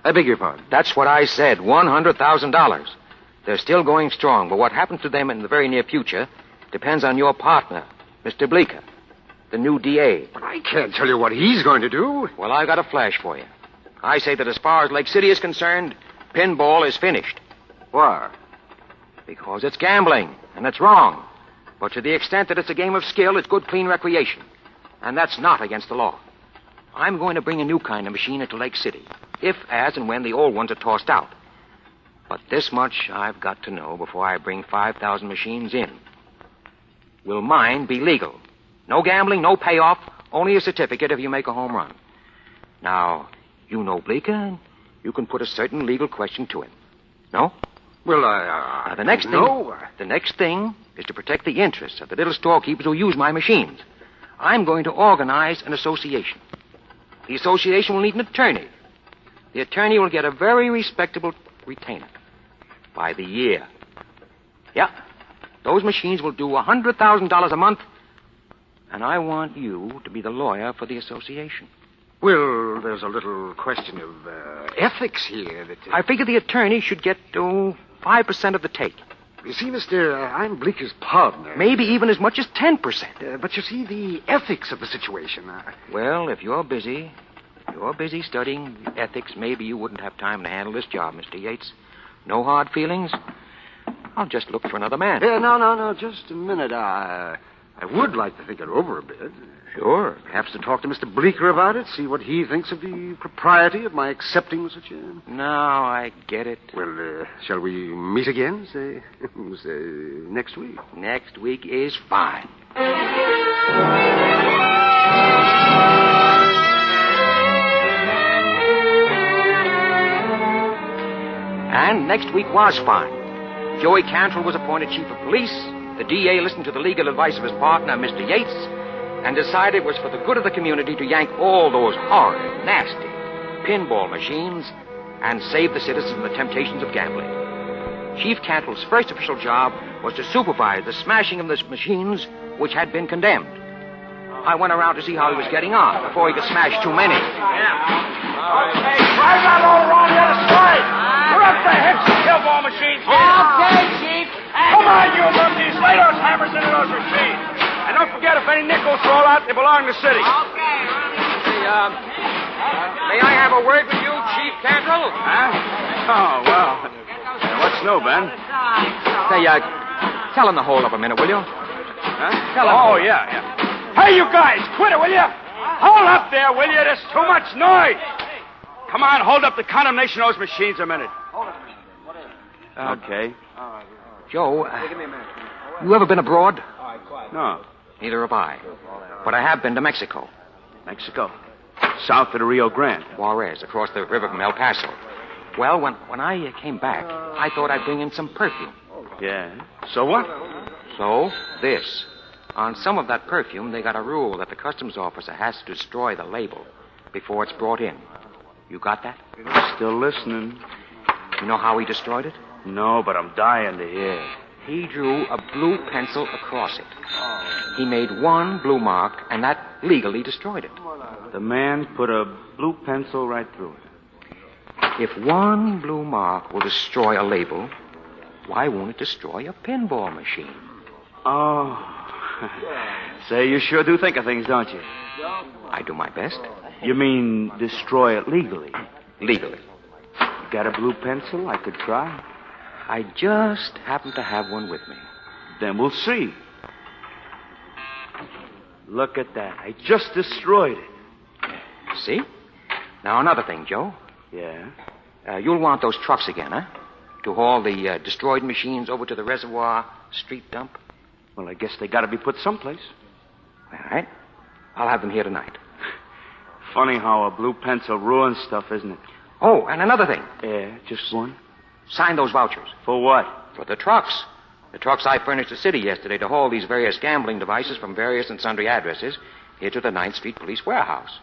I beg your pardon. That's what I said, $100,000. They're still going strong, but what happens to them in the very near future depends on your partner, Mr. Bleeker, the new DA. But I can't tell you what he's going to do. Well, I got a flash for you. I say that as far as Lake City is concerned, pinball is finished. Why? Because it's gambling, and it's wrong. But to the extent that it's a game of skill, it's good, clean recreation. And that's not against the law. I'm going to bring a new kind of machine into Lake City, if, as, and when the old ones are tossed out. But this much I've got to know before I bring 5,000 machines in. Will mine be legal? No gambling, no payoff, only a certificate if you make a home run. Now, you know Bleeker, and you can put a certain legal question to him. No? Well, now, the next thing is to protect the interests of the little storekeepers who use my machines. I'm going to organize an association. The association will need an attorney. The attorney will get a very respectable retainer by the year. Yeah. Those machines will do $100,000 a month, and I want you to be the lawyer for the association. Well, there's a little question of ethics here. I figure the attorney should get 5% of the take. You see, mister, I'm Bleeker's partner. Maybe even as much as 10%. But you see, the ethics of the situation. Well, if you're busy studying ethics, maybe you wouldn't have time to handle this job, Mr. Yates. No hard feelings. I'll just look for another man. No. Just a minute. I would like to think it over a bit. Sure. Perhaps to talk to Mr. Bleeker about it, see what he thinks of the propriety of my accepting such a... Now I get it. Well, shall we meet again, say next week? Next week is fine. And next week was fine. Joey Cantrell was appointed chief of police. The DA listened to the legal advice of his partner, Mr. Yates, and decided it was for the good of the community to yank all those horrid, nasty pinball machines and save the citizens from the temptations of gambling. Chief Cantrell's first official job was to supervise the smashing of the machines which had been condemned. I went around to see how he was getting on before he could smash too many. Okay, drive that all around the other side. We're up the hips of pinball machines here. Okay, Chief. Come on, you rookies. Lay those hammers into those machines. And don't forget, if any nickels roll out, they belong to the city. Okay. May I have a word with you, Chief Cantrell? Huh? Oh, well. What's new, Ben? Say, tell him to hold up a minute, will you? Huh? Tell him. Oh, yeah. Hey, you guys, quit it, will you? Hold up there, will you? There's too much noise. Come on, hold up the condemnation of those machines a minute. Okay. Joe, you ever been abroad? No. Neither have I. But I have been to Mexico. Mexico? South of the Rio Grande. Juarez, across the river from El Paso. Well, when I came back, I thought I'd bring in some perfume. Yeah. So what? So, this. On some of that perfume, they got a rule that the customs officer has to destroy the label before it's brought in. You got that? Still listening. You know how he destroyed it? No, but I'm dying to hear. He drew a blue pencil across it. He made one blue mark, and that legally destroyed it. The man put a blue pencil right through it. If one blue mark will destroy a label, why won't it destroy a pinball machine? Oh. Say, you sure do think of things, don't you? I do my best. You mean destroy it legally? Legally. You got a blue pencil I could try? I just happen to have one with me. Then we'll see. Look at that. I just destroyed it. See? Now, another thing, Joe. Yeah? You'll want those trucks again, huh? To haul the destroyed machines over to the reservoir street dump? Well, I guess they got to be put someplace. All right. I'll have them here tonight. Funny how a blue pencil ruins stuff, isn't it? Oh, and another thing. Yeah, just one? Sign those vouchers. For what? For the trucks. The trucks I furnished the city yesterday to haul these various gambling devices from various and sundry addresses. here to the 9th Street Police Warehouse.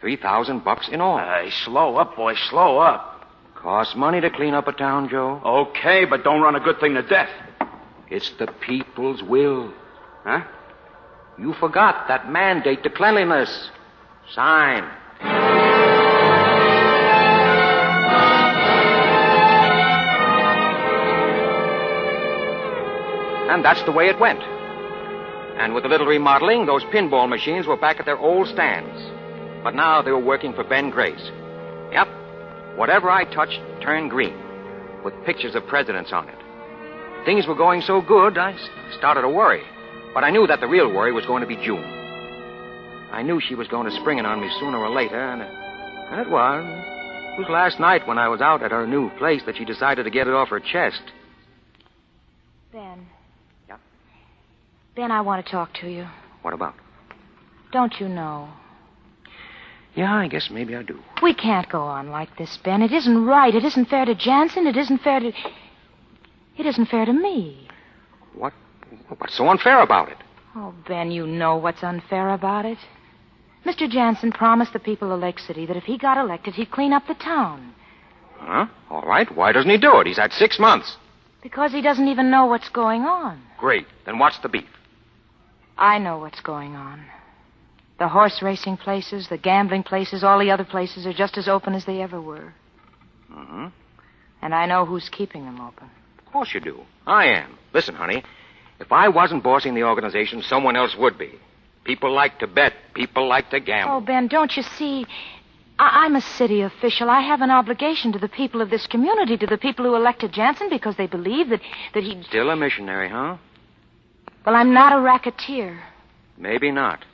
$3,000 in all. Hey, slow up, boy, slow up. Costs money to clean up a town, Joe. Okay, but don't run a good thing to death. It's the people's will. Huh? You forgot that mandate to cleanliness. Sign. And that's the way it went. And with a little remodeling, those pinball machines were back at their old stands. But now they were working for Ben Grace. Yep. Whatever I touched turned green, with pictures of presidents on it. Things were going so good, I started to worry. But I knew that the real worry was going to be June. I knew she was going to spring it on me sooner or later, and it was. It was last night when I was out at her new place that she decided to get it off her chest. Ben. Yeah? Ben, I want to talk to you. What about? Don't you know? Yeah, I guess maybe I do. We can't go on like this, Ben. It isn't right. It isn't fair to Jansen. It isn't fair to me. What's so unfair about it? Oh, Ben, you know what's unfair about it. Mr. Jansen promised the people of Lake City that if he got elected, he'd clean up the town. Huh? All right. Why doesn't he do it? He's had 6 months. Because he doesn't even know what's going on. Great. Then what's the beef? I know what's going on. The horse racing places, the gambling places, all the other places are just as open as they ever were. Mm-hmm. And I know who's keeping them open. Of course you do. I am. Listen, honey, if I wasn't bossing the organization, someone else would be. People like to bet. People like to gamble. Oh, Ben, don't you see? I'm a city official. I have an obligation to the people of this community, to the people who elected Jansen because they believe that he'd... Still a missionary, huh? Well, I'm not a racketeer. Maybe not.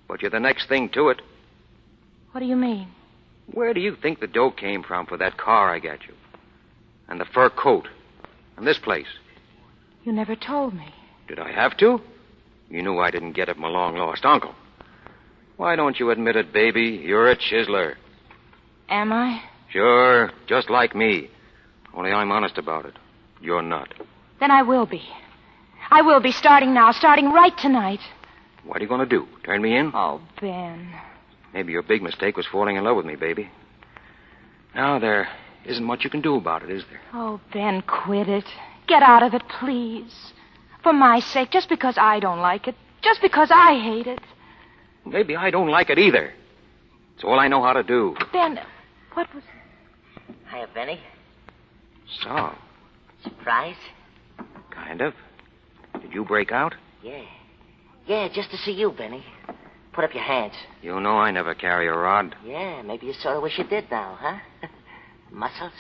But you're the next thing to it. What do you mean? Where do you think the dough came from for that car I got you? And the fur coat? And this place? You never told me. Did I have to? You knew I didn't get it from a long-lost uncle. Why don't you admit it, baby? You're a chiseler. Am I? Sure, just like me. Only I'm honest about it. You're not. Then I will be. I will be, starting now, starting right tonight. What are you going to do? Turn me in? Oh, Ben. Maybe your big mistake was falling in love with me, baby. Now, there isn't much you can do about it, is there? Oh, Ben, quit it. Get out of it, please. For my sake, just because I don't like it. Just because I hate it. Maybe I don't like it either. It's all I know how to do. Ben, what was... Hiya, Benny. So, Surprise? kind of. Did you break out? Yeah. Yeah, just to see you, Benny. Put up your hands. You know I never carry a rod. Yeah, maybe you sort of wish you did now, huh? Muscles?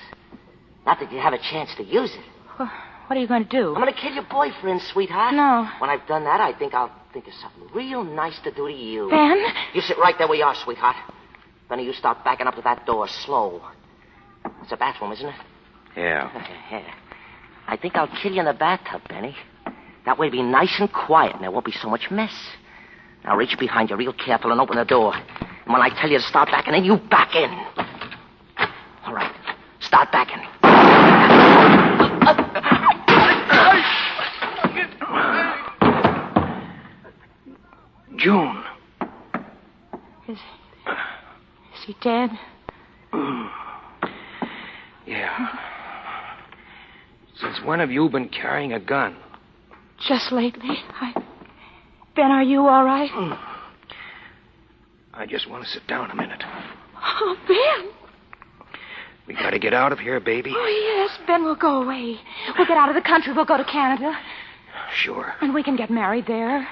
Not that you have a chance to use it. What are you going to do? I'm going to kill your boyfriend, sweetheart. No. When I've done that, I think I'll think of something real nice to do to you. Ben? You sit right there where you are, sweetheart. Benny, you start backing up to that door slow. It's a bathroom, isn't it? Yeah. Yeah. I think I'll kill you in the bathtub, Benny. That way it'll be nice and quiet, and there won't be so much mess. Now reach behind you real careful and open the door. And when I tell you to start backing in, you back in. All right. Start backing. June. Is he dead? Yeah. Since when have you been carrying a gun? Just lately. Ben, are you all right? I just want to sit down a minute. Oh, Ben. We got to get out of here, baby. Oh, yes, Ben, we'll go away. We'll get out of the country. We'll go to Canada. Sure. And we can get married there.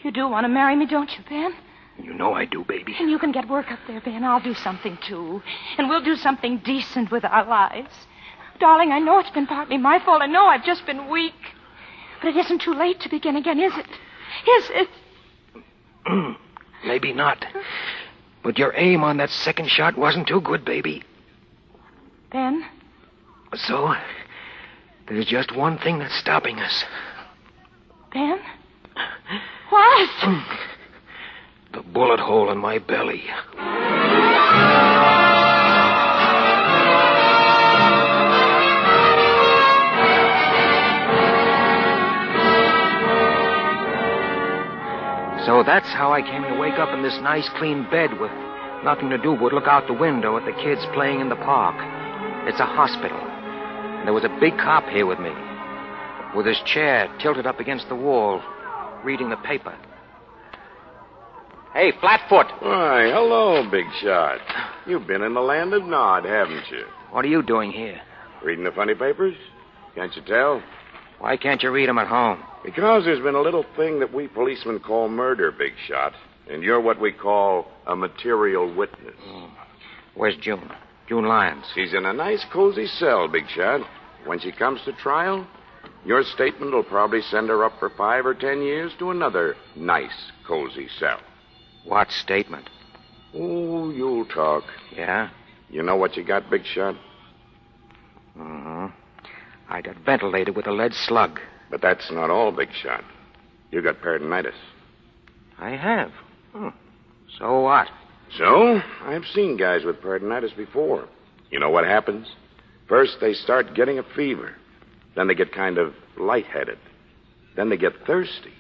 You do want to marry me, don't you, Ben? You know I do, baby. And you can get work up there, Ben. I'll do something, too. And we'll do something decent with our lives. Darling, I know it's been partly my fault. I know I've just been weak. But it isn't too late to begin again, is it? Is it? Maybe not. But your aim on that second shot wasn't too good, baby. Ben? So, there's just one thing that's stopping us. Ben? What? The bullet hole in my belly. So that's how I came to wake up in this nice, clean bed with nothing to do but look out the window at the kids playing in the park. It's a hospital. And there was a big cop here with me, with his chair tilted up against the wall, reading the paper. Hey, Flatfoot. Why, hello, Big Shot. You've been in the land of Nod, haven't you? What are you doing here? Reading the funny papers? Can't you tell? Why can't you read them at home? Because there's been a little thing that we policemen call murder, Big Shot. And you're what we call a material witness. Where's June? June Lyons. She's in a nice, cozy cell, Big Shot. When she comes to trial, your statement will probably send her up for 5 or 10 years to another nice, cozy cell. What statement? Oh, you'll talk. Yeah? You know what you got, Big Shot? Mm-hmm. I got ventilated with a lead slug. But that's not all, Big Shot. You got peritonitis. I have. So what? So, I've seen guys with peritonitis before. You know what happens? First, they start getting a fever. Then they get kind of lightheaded. Then they get thirsty.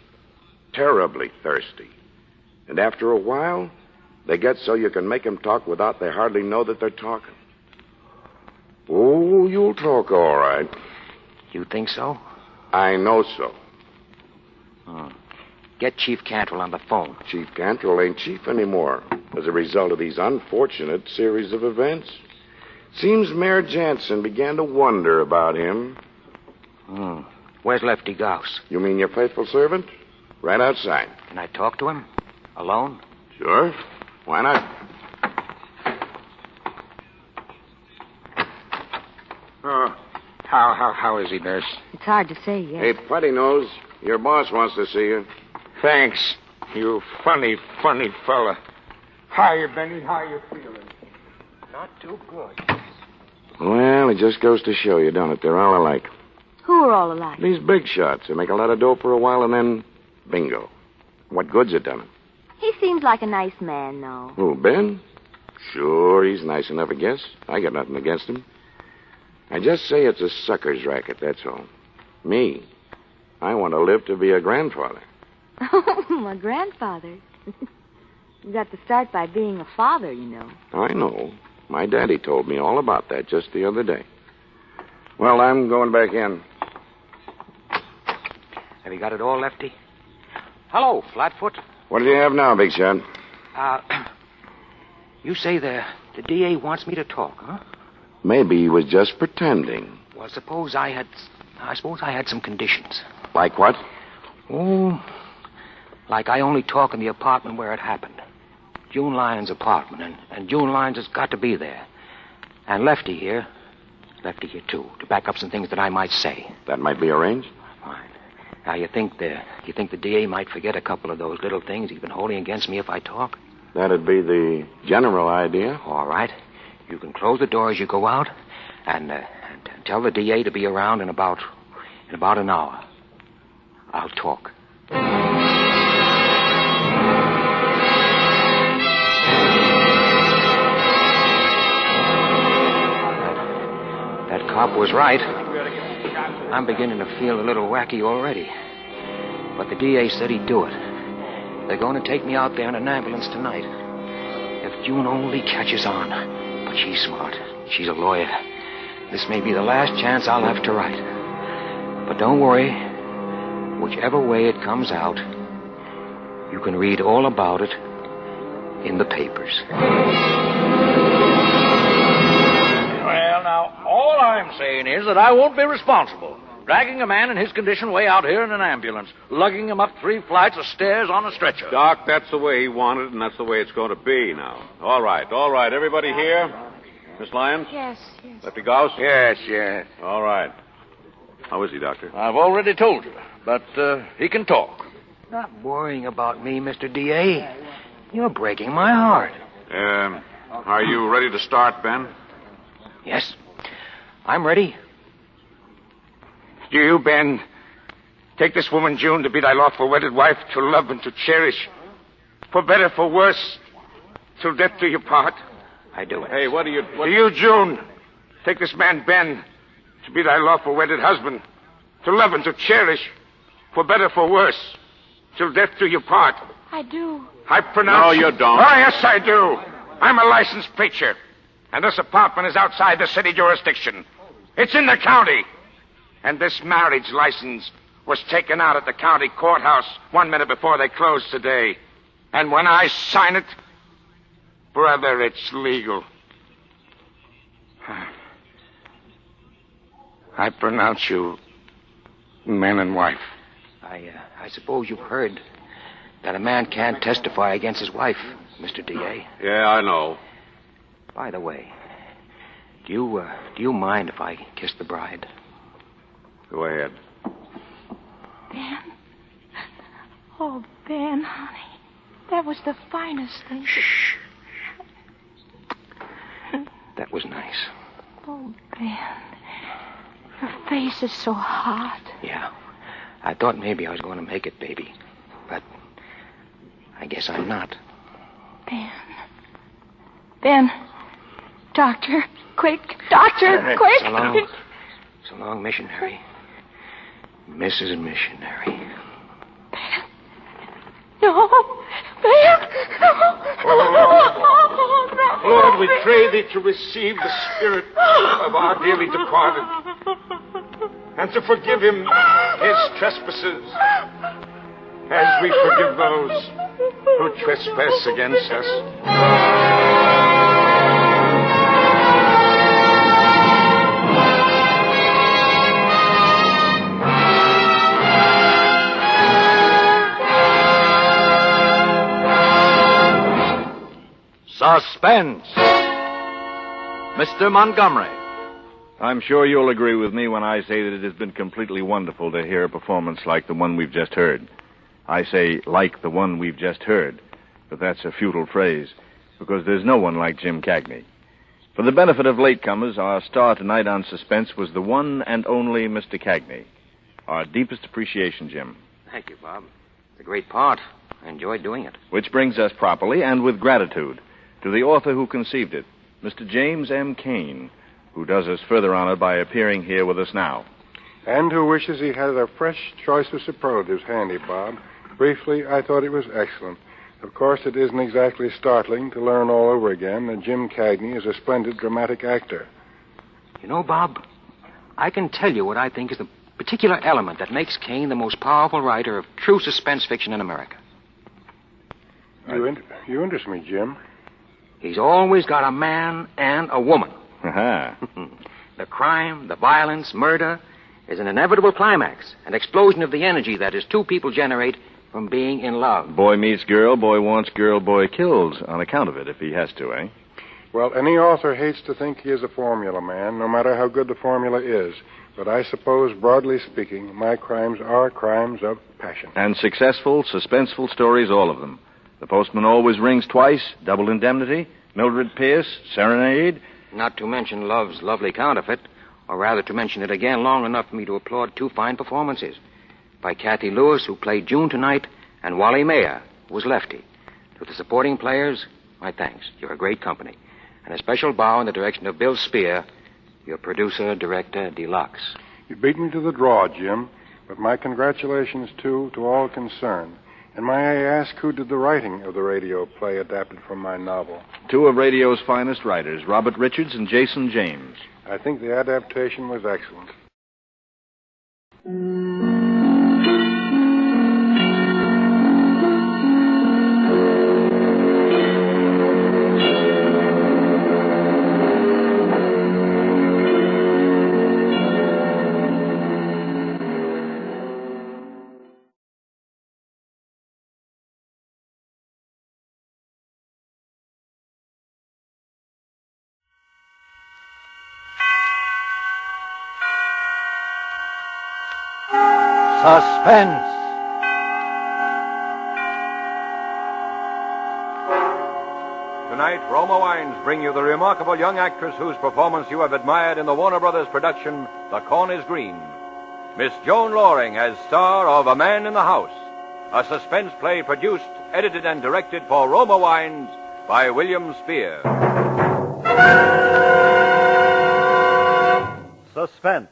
Terribly thirsty. And after a while, they get so you can make them talk without they hardly know that they're talking. Oh, you'll talk all right. You think so? I know so. Get Chief Cantrell on the phone. Chief Cantrell ain't chief anymore as a result of these unfortunate series of events. Seems Mayor Jansen began to wonder about him. Where's Lefty Gauss? You mean your faithful servant? Right outside. Can I talk to him? Alone? Sure. Why not? How is he, nurse? It's hard to say yet. Hey, Putty Nose, your boss wants to see you. Thanks, you funny fella. How you, Benny? How you feeling? Not too good. Well, it just goes to show you, don't it? They're all alike. Who are all alike? These big shots. They make a lot of dough for a while and then bingo. What good's it done 'em? He seems like a nice man, though. Who, Ben? Sure, he's nice enough, I guess. I got nothing against him. I just say it's a sucker's racket, that's all. Me, I want to live to be a grandfather. Oh, my grandfather. You got to start by being a father, you know. I know. My daddy told me all about that just the other day. Well, I'm going back in. Have you got it all, Lefty? Hello, Flatfoot. What do you have now, Big Shot? You say the DA wants me to talk, huh? Maybe he was just pretending. Well, suppose I had some conditions. Like what? Oh, like I only talk in the apartment where it happened. June Lyons' apartment, and June Lyons has got to be there. And Lefty here, too, to back up some things that I might say. That might be arranged? Fine. Now, you think the DA might forget a couple of those little things he's been holding against me if I talk? That'd be the general idea. All right. You can close the door as you go out, and tell the DA to be around in about an hour. I'll talk. That cop was right. I'm beginning to feel a little wacky already. But the DA said he'd do it. They're going to take me out there in an ambulance tonight. If June only catches on. But she's smart. She's a lawyer. This may be the last chance I'll have to write. But don't worry. Whichever way it comes out, you can read all about it in the papers. Well, now, all I'm saying is that I won't be responsible. Dragging a man in his condition way out here in an ambulance, lugging him up 3 flights of stairs on a stretcher. Doc, that's the way he wanted it, and that's the way it's going to be now. All right. Everybody here? Miss Lyons? Yes. Lefty Gauss? Yes. All right. How is he, Doctor? I've already told you, but he can talk. Not worrying about me, Mr. DA. You're breaking my heart. Are you ready to start, Ben? Yes. I'm ready. Do you, Ben, take this woman, June, to be thy lawful wedded wife, to love and to cherish, for better, for worse, till death do you part? I do it. Hey, what do you... Do you, June, take this man, Ben, to be thy lawful wedded husband, to love and to cherish, for better, for worse, till death do you part? I do. I pronounce... No, you don't. Oh, yes, I do. I'm a licensed preacher. And this apartment is outside the city jurisdiction. It's in the county. And this marriage license was taken out at the county courthouse 1 minute before they closed today. And when I sign it, brother, it's legal. I pronounce you man and wife. I suppose you've heard that a man can't testify against his wife, Mr. D.A. Yeah, I know. By the way, do you mind if I kiss the bride? Go ahead. Ben. Oh, Ben, honey. That was the finest thing. Shh. That was nice. Oh, Ben. Your face is so hot. Yeah. I thought maybe I was going to make it, baby. But I guess I'm not. Ben. Ben. Doctor. Quick. Doctor. Quick. So long, missionary. Mrs. Missionary. Ben. No. Ben. No. Lord, we pray thee to receive the spirit of our dearly departed and to forgive him his trespasses as we forgive those who trespass against us. Suspense. Mr. Montgomery. I'm sure you'll agree with me when I say that it has been completely wonderful to hear a performance like the one we've just heard. I say like the one we've just heard, but that's a futile phrase, because there's no one like Jim Cagney. For the benefit of latecomers, our star tonight on Suspense was the one and only Mr. Cagney. Our deepest appreciation, Jim. Thank you, Bob. It's a great part. I enjoyed doing it. Which brings us properly and with gratitude to the author who conceived it, Mr. James M. Cain, who does us further honor by appearing here with us now. And who wishes he had a fresh choice of superlatives handy, Bob. Briefly, I thought it was excellent. Of course, it isn't exactly startling to learn all over again that Jim Cagney is a splendid dramatic actor. You know, Bob, I can tell you what I think is the particular element that makes Cain the most powerful writer of true suspense fiction in America. You interest me, Jim. He's always got a man and a woman. Aha. The crime, the violence, murder is an inevitable climax, an explosion of the energy that his two people generate from being in love. Boy meets girl, boy wants girl, boy kills on account of it, if he has to, eh? Well, any author hates to think he is a formula man, no matter how good the formula is. But I suppose, broadly speaking, my crimes are crimes of passion. And successful, suspenseful stories, all of them. The Postman Always Rings Twice, Double Indemnity, Mildred Pierce, Serenade. Not to mention Love's Lovely Counterfeit, or rather to mention it again long enough for me to applaud two fine performances. By Kathy Lewis, who played June tonight, and Wally Mayer, who was Lefty. To the supporting players, my thanks. You're a great company. And a special bow in the direction of Bill Spear, your producer, director, deluxe. You beat me to the draw, Jim, but my congratulations, too, to all concerned. And may I ask who did the writing of the radio play adapted from my novel? Two of radio's finest writers, Robert Richards and Jason James. I think the adaptation was excellent. Suspense. Tonight, Roma Wines bring you the remarkable young actress whose performance you have admired in the Warner Brothers production, The Corn is Green. Miss Joan Loring as star of A Man in the House, a suspense play produced, edited, and directed for Roma Wines by William Spear. Suspense,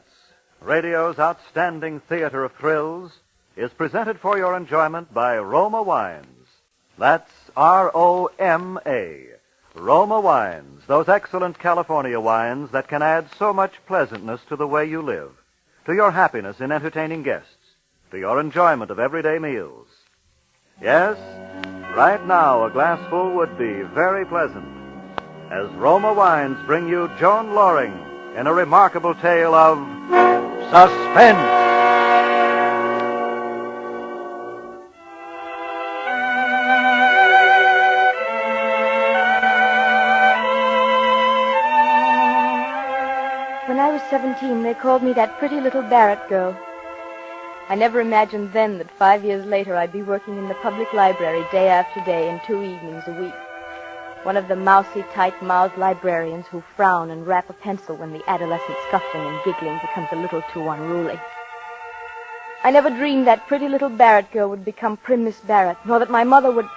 radio's outstanding theater of thrills, is presented for your enjoyment by Roma Wines, That's Roma. Roma wines, those excellent California wines that can add so much pleasantness to the way you live, to your happiness in entertaining guests, to your enjoyment of everyday meals. Yes, right now a glassful would be very pleasant, as Roma wines bring you Joan Loring in a remarkable tale of suspense. When I was 17, they called me that pretty little Barrett girl. I never imagined then that 5 years later I'd be working in the public library day after day and 2 evenings a week. One of the mousy, tight-mouthed librarians who frown and rap a pencil when the adolescent scuffling and giggling becomes a little too unruly. I never dreamed that pretty little Barrett girl would become prim Miss Barrett, nor that my mother would...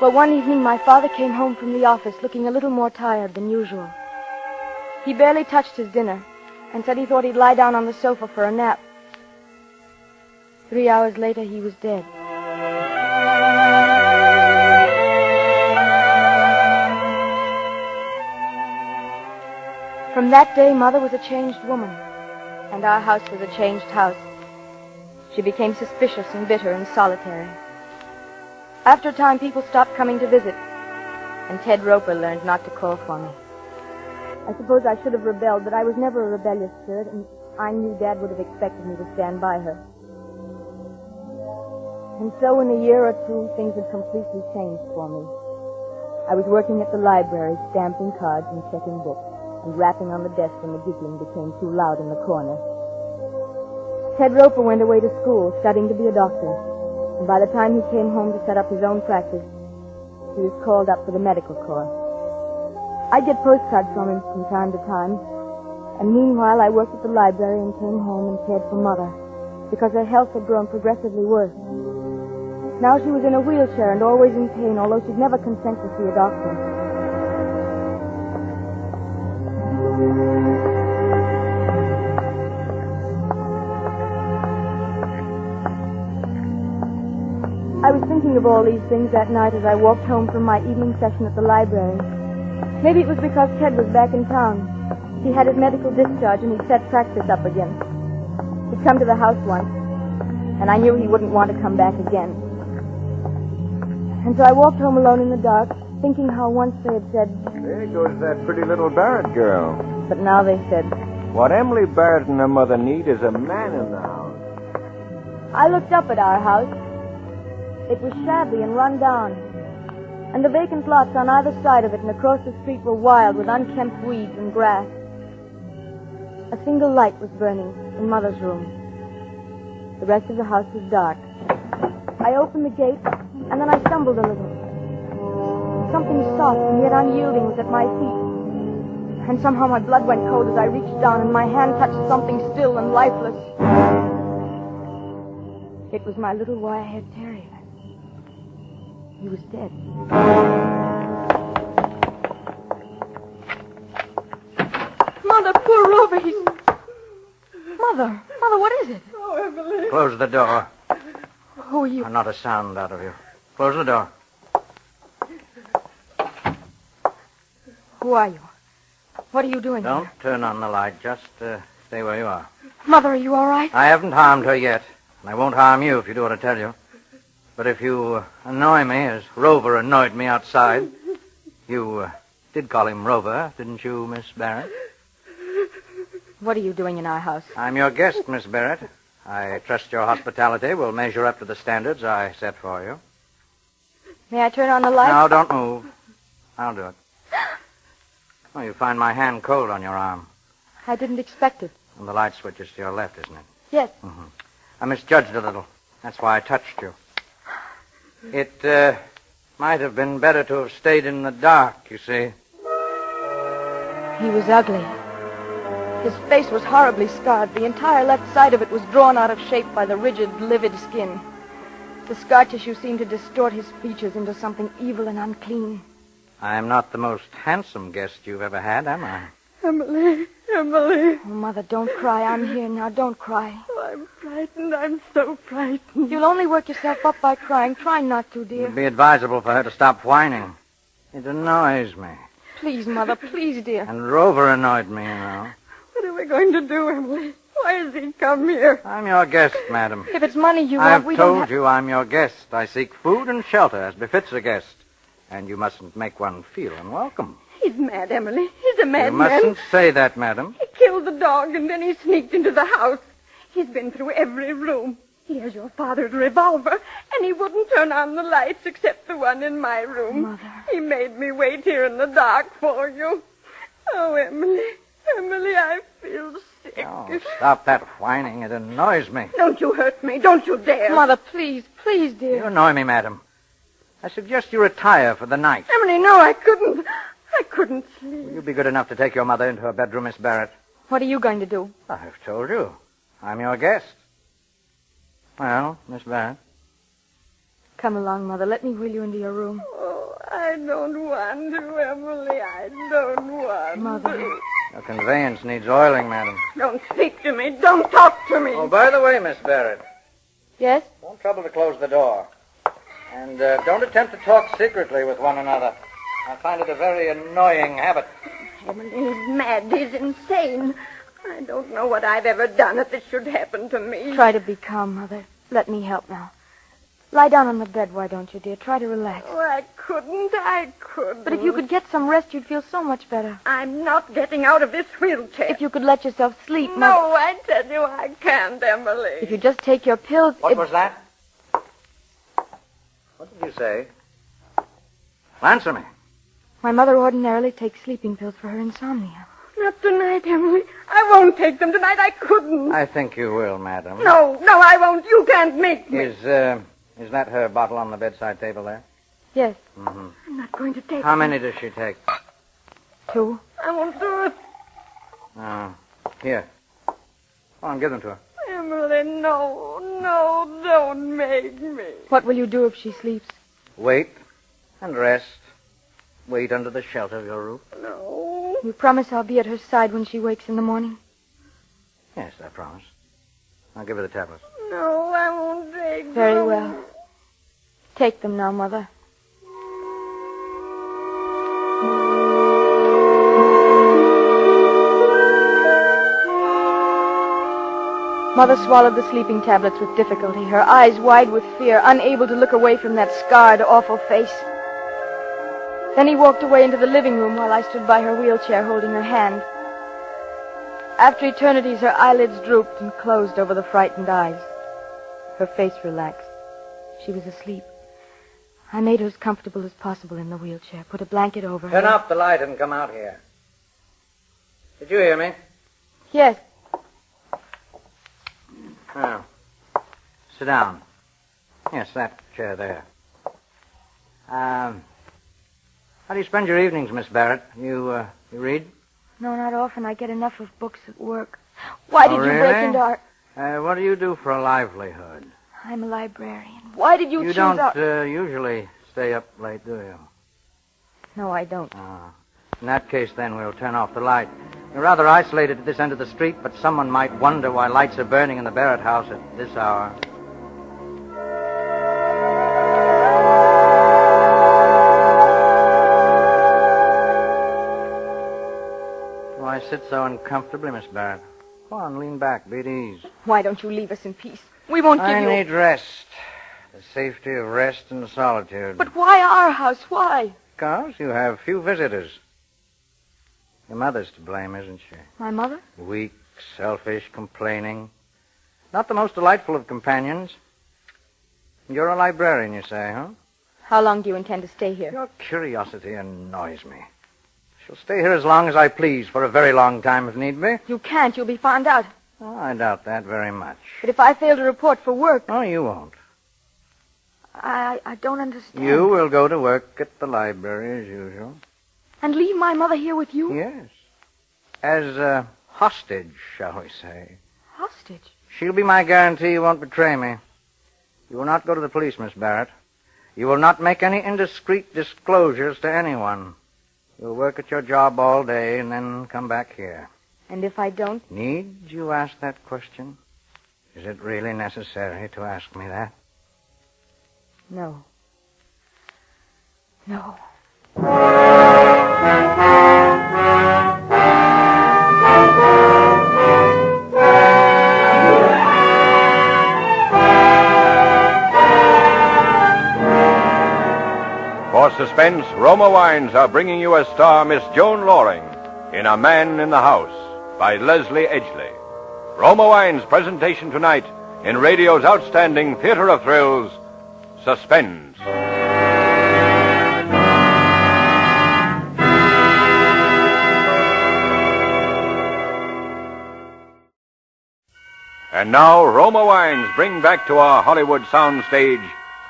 Well, one evening my father came home from the office looking a little more tired than usual. He barely touched his dinner and said he thought he'd lie down on the sofa for a nap. 3 hours later, he was dead. From that day, Mother was a changed woman, and our house was a changed house. She became suspicious and bitter and solitary. After a time, people stopped coming to visit, and Ted Roper learned not to call for me. I suppose I should have rebelled, but I was never a rebellious spirit, and I knew Dad would have expected me to stand by her. And so in a year or two, things had completely changed for me. I was working at the library, stamping cards and checking books, and rapping on the desk when the giggling became too loud in the corner. Ted Roper went away to school, studying to be a doctor, and by the time he came home to set up his own practice, he was called up for the medical corps. I'd get postcards from him from time to time, and meanwhile I worked at the library and came home and cared for Mother, because her health had grown progressively worse. Now she was in a wheelchair and always in pain, although she'd never consent to see a doctor. I was thinking of all these things that night as I walked home from my evening session at the library. Maybe it was because Ted was back in town. He had his medical discharge and he'd set practice up again. He'd come to the house once, and I knew he wouldn't want to come back again. And so I walked home alone in the dark, thinking how once they had said... There goes that pretty little Barrett girl. But now they said... What Emily Barrett and her mother need is a man in the house. I looked up at our house. It was shabby and run down. And the vacant lots on either side of it and across the street were wild with unkempt weeds and grass. A single light was burning in Mother's room. The rest of the house was dark. I opened the gate, and then I stumbled a little. Something soft and yet unyielding was at my feet. And somehow my blood went cold as I reached down, and my hand touched something still and lifeless. It was my little wire-haired terrier. He was dead. Mother, poor Rover, he's... Mother, what is it? Oh, Emily. Close the door. Who are you? Not a sound out of you. Close the door. Who are you? What are you doing Don't here? turn on the light. Just stay where you are. Mother, are you all right? I haven't harmed her yet. And I won't harm you if you do what I tell you. But if you annoy me as Rover annoyed me outside... You did call him Rover, didn't you, Miss Barrett? What are you doing in our house? I'm your guest, Miss Barrett. I trust your hospitality will measure up to the standards I set for you. May I turn on the light? No, don't move. I'll do it. Oh, you find my hand cold on your arm. I didn't expect it. And the light switch is to your left, isn't it? Yes. Mm-hmm. I misjudged a little. That's why I touched you. It might have been better to have stayed in the dark, you see. He was ugly. His face was horribly scarred. The entire left side of it was drawn out of shape by the rigid, livid skin. The scar tissue seemed to distort his features into something evil and unclean. I'm not the most handsome guest you've ever had, am I? Emily. Oh, Mother, don't cry. I'm here now. Don't cry. I'm frightened. I'm so frightened. You'll only work yourself up by crying. Try not to, dear. It'd be advisable for her to stop whining. It annoys me. Please, Mother, please, dear. And Rover annoyed me, you know. What are we going to do, Emily? Why has he come here? I'm your guest, madam. If it's money you I've want, we don't told you I'm your guest. I seek food and shelter as befits a guest. And you mustn't make one feel unwelcome. He's mad, Emily. He's a You madman. mustn't say that, madam. He killed the dog, and then he sneaked into the house. He's been through every room. He has your father's revolver, and he wouldn't turn on the lights except the one in my room. Mother. He made me wait here in the dark for you. Oh, Emily. Emily, I feel sick. Oh, stop that whining. It annoys me. Don't you hurt me. Don't you dare. Mother, please, please, dear. You annoy me, madam. I suggest you retire for the night. Emily, no, I couldn't. I couldn't sleep. Will you be good enough to take your mother into her bedroom, Miss Barrett? What are you going to do? I've told you. I'm your guest. Well, Miss Barrett. Come along, Mother. Let me wheel you into your room. Oh, I don't want to, Emily. I don't want Mother. to. Your conveyance needs oiling, madam. Don't speak to me. Don't talk to me. Oh, by the way, Miss Barrett, Yes? don't trouble to close the door. And don't attempt to talk secretly with one another. I find it a very annoying habit. Emily, he's mad. He's insane. I don't know what I've ever done if it should happen to me. Try to be calm, Mother. Let me help now. Lie down on the bed, why don't you, dear? Try to relax. Oh, I couldn't. But if you could get some rest, you'd feel so much better. I'm not getting out of this wheelchair. If you could let yourself sleep, Mother. No, I tell you I can't, Emily. If you just take your pills... What was that? What did you say? Answer me. My mother ordinarily takes sleeping pills for her insomnia. Not tonight, Emily. I won't take them tonight. I couldn't. I think you will, madam. No, I won't. You can't make me. Is that her bottle on the bedside table there? Yes. Mm-hmm. I'm not going to take How them. many does she take? 2. I won't do it. Here. Go on, give them to her. Emily, no, don't make me. What will you do if she sleeps? Wait and rest. Wait under the shelter of your roof. No. You promise I'll be at her side when she wakes in the morning? Yes, I promise. I'll give her the tablets. No, I won't take them. Very well. Take them now, Mother. Mother swallowed the sleeping tablets with difficulty, her eyes wide with fear, unable to look away from that scarred, awful face. Then he walked away into the living room while I stood by her wheelchair holding her hand. After eternities, her eyelids drooped and closed over the frightened eyes. Her face relaxed. She was asleep. I made her as comfortable as possible in the wheelchair, put a blanket over her. Turn off the light and come out here. Did you hear me? Yes. Oh. Sit down. Yes, that chair there. How do you spend your evenings, Miss Barrett? You read? No, not often. I get enough of books at work. Why did you break really? into our... What do you do for a livelihood? I'm a librarian. Why did you choose don't our... usually stay up late, do you? No, I don't. In that case, then, we'll turn off the light. You're rather isolated at this end of the street, but someone might wonder why lights are burning in the Barrett house at this hour. Why sit so uncomfortably, Miss Barrett? Go on, lean back, be at ease. Why don't you leave us in peace? We won't give I you... need rest. The safety of rest and solitude. But why our house? Why? Because you have few visitors. Your mother's to blame, isn't she? My mother? Weak, selfish, complaining. Not the most delightful of companions. You're a librarian, you say, huh? How long do you intend to stay here? Your curiosity annoys me. She'll stay here as long as I please, for a very long time if need be. You can't. You'll be found out. Oh, I doubt that very much. But if I fail to report for work... Oh, you won't. I don't understand. You will go to work at the library as usual. And leave my mother here with you? Yes. As a hostage, shall we say. Hostage? She'll be my guarantee you won't betray me. You will not go to the police, Miss Barrett. You will not make any indiscreet disclosures to anyone. You'll work at your job all day and then come back here. And if I don't? Need you ask that question? Is it really necessary to ask me that? No. No. For Suspense, Roma Wines are bringing you a star Miss Joan Loring in A Man in the House by Leslie Edgley. Roma Wines' presentation tonight in radio's outstanding theater of thrills, Suspense. And now, Roma Wines bring back to our Hollywood soundstage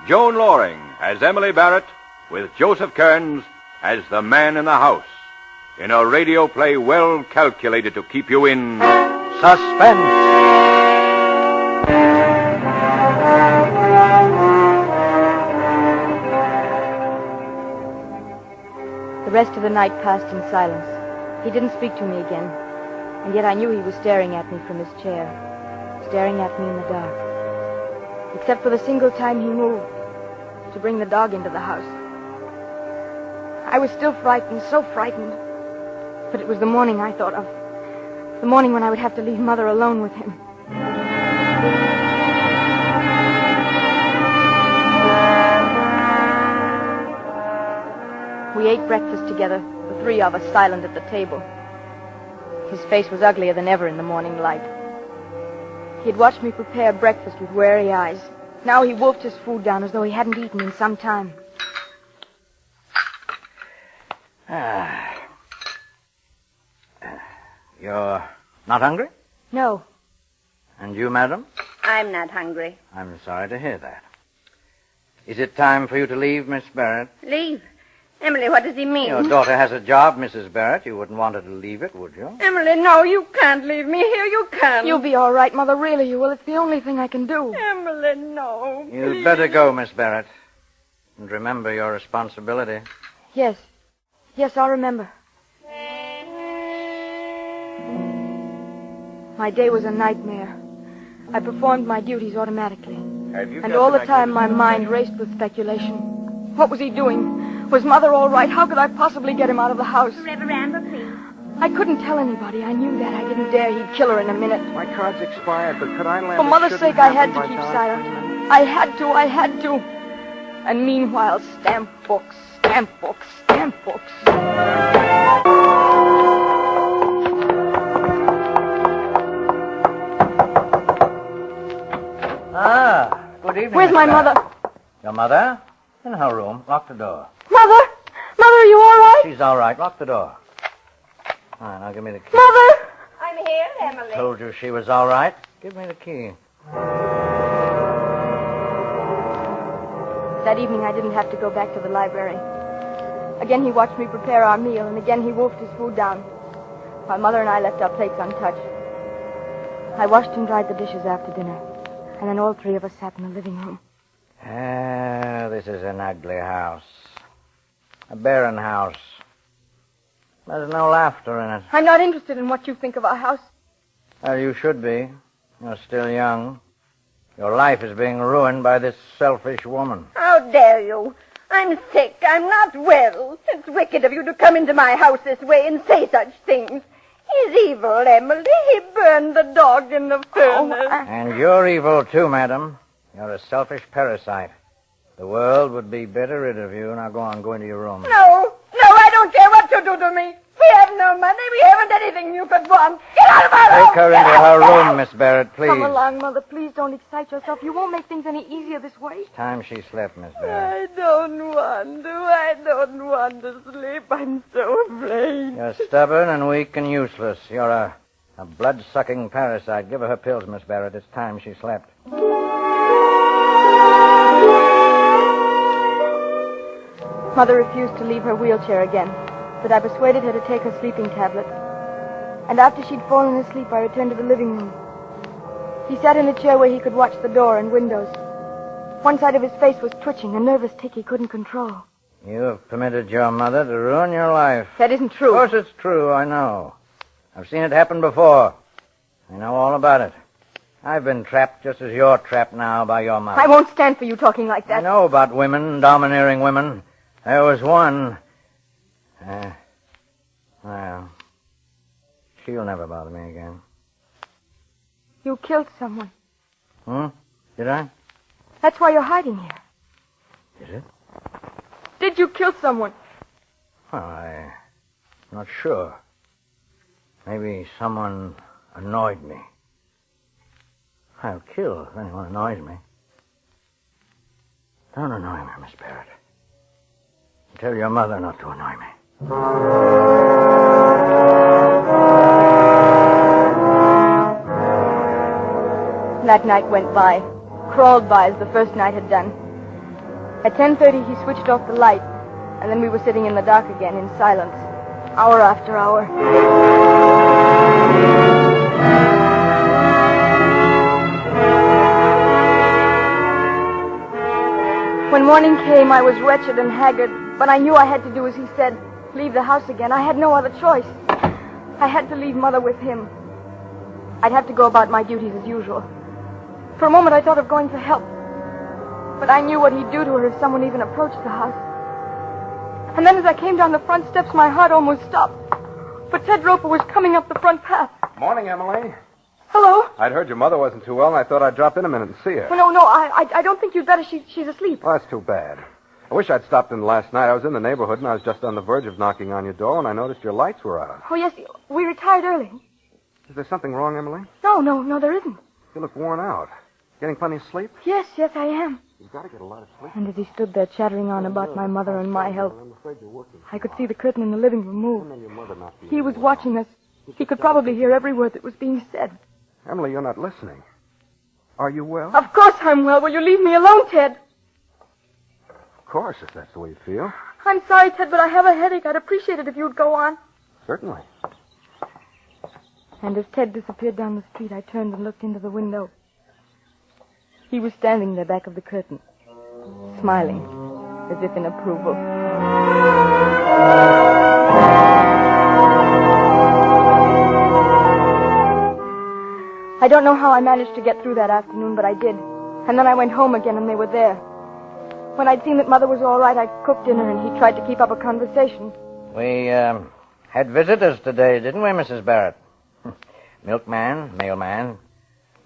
Joan Loring as Emily Barrett, with Joseph Kearns as the man in the house, in a radio play well calculated to keep you in suspense. The rest of the night passed in silence. He didn't speak to me again, and yet I knew he was staring at me from his chair, staring at me in the dark, except for the single time he moved to bring the dog into the house. I was still frightened, so frightened. But it was the morning I thought of. The morning when I would have to leave Mother alone with him. We ate breakfast together, the three of us silent at the table. His face was uglier than ever in the morning light. He had watched me prepare breakfast with wary eyes. Now he wolfed his food down as though he hadn't eaten in some time. You're not hungry? No. And you, madam? I'm not hungry. I'm sorry to hear that. Is it time for you to leave, Miss Barrett? Leave? Emily, what does he mean? Your daughter has a job, Mrs. Barrett. You wouldn't want her to leave it, would you? Emily, no, you can't leave me here. You can't. You'll be all right, Mother. Really, you will. It's the only thing I can do. Emily, no. You'd better go, Miss Barrett. And remember your responsibility. Yes. Yes, I'll remember. My day was a nightmare. I performed my duties automatically. And all the time my mind raced with speculation. What was he doing? Was Mother all right? How could I possibly get him out of the house? Reverend Amber, please. I couldn't tell anybody. I knew that. I didn't dare. He'd kill her in a minute. My card's expired, but could I land For Mother's sake, I had to by keep time? silent. I had to. And meanwhile, stamp books. Good evening. Where's Miss my Barrett. mother? Your mother? In her room. Lock the door. Mother, are you all right? She's all right. Lock the door. All right, now give me the key. Mother! I'm here, Emily. Told you she was all right. Give me the key. That evening, I didn't have to go back to the library. Again, he watched me prepare our meal, and again, he wolfed his food down, while Mother and I left our plates untouched. I washed and dried the dishes after dinner, and then all three of us sat in the living room. This is an ugly house. A barren house. There's no laughter in it. I'm not interested in what you think of our house. Well, you should be. You're still young. Your life is being ruined by this selfish woman. How dare you? I'm sick. I'm not well. It's wicked of you to come into my house this way and say such things. He's evil, Emily. He burned the dog in the furnace. And you're evil, too, madam. You're a selfish parasite. The world would be better rid of you. Now go on, go into your room. No, I don't care what you do to me. We have no money. We haven't anything you could want. Get out of my room! Take her into her room, Miss Barrett, please. Come along, Mother. Please don't excite yourself. You won't make things any easier this way. It's time she slept, Miss Barrett. I don't want to sleep. I'm so afraid. You're stubborn and weak and useless. You're a blood-sucking parasite. Give her pills, Miss Barrett. It's time she slept. Mother refused to leave her wheelchair again, but I persuaded her to take her sleeping tablet. And after she'd fallen asleep, I returned to the living room. He sat in a chair where he could watch the door and windows. One side of his face was twitching, a nervous tic he couldn't control. You have permitted your mother to ruin your life. That isn't true. Of course it's true, I know. I've seen it happen before. I know all about it. I've been trapped just as you're trapped now by your mother. I won't stand for you talking like that. I know about women, domineering women. There was one. Well, she'll never bother me again. You killed someone. Did I? That's why you're hiding here. Is it? Did you kill someone? Well, I'm not sure. Maybe someone annoyed me. I'll kill if anyone annoys me. Don't annoy me, Miss Barrett. Tell your mother not to annoy me. That night went by, crawled by as the first night had done. At 10:30, he switched off the light, and then we were sitting in the dark again in silence, hour after hour. When morning came, I was wretched and haggard, but I knew I had to do as he said, leave the house again. I had no other choice. I had to leave Mother with him. I'd have to go about my duties as usual. For a moment, I thought of going for help, but I knew what he'd do to her if someone even approached the house. And then as I came down the front steps, my heart almost stopped. But Ted Roper was coming up the front path. Morning, Emily. Hello? I'd heard your mother wasn't too well, and I thought I'd drop in a minute and see her. Well, no, I don't think you'd better. She's asleep. Well, that's too bad. I wish I'd stopped in last night. I was in the neighborhood, and I was just on the verge of knocking on your door, and I noticed your lights were out. Oh, yes, we retired early. Is there something wrong, Emily? No, there isn't. You look worn out. Getting plenty of sleep? Yes, I am. You've got to get a lot of sleep. And as he stood there chattering on about my mother and my health, I could see the curtain in the living room move. He was watching us. He could probably hear every word that was being said. Emily, you're not listening. Are you well? Of course I'm well. Will you leave me alone, Ted? Of course, if that's the way you feel. I'm sorry, Ted, but I have a headache. I'd appreciate it if you'd go on. Certainly. And as Ted disappeared down the street, I turned and looked into the window. He was standing there back of the curtain, smiling, as if in approval. I don't know how I managed to get through that afternoon, but I did. And then I went home again, and they were there. When I'd seen that Mother was all right, I cooked dinner, and he tried to keep up a conversation. We, had visitors today, didn't we, Mrs. Barrett? Milkman, mailman.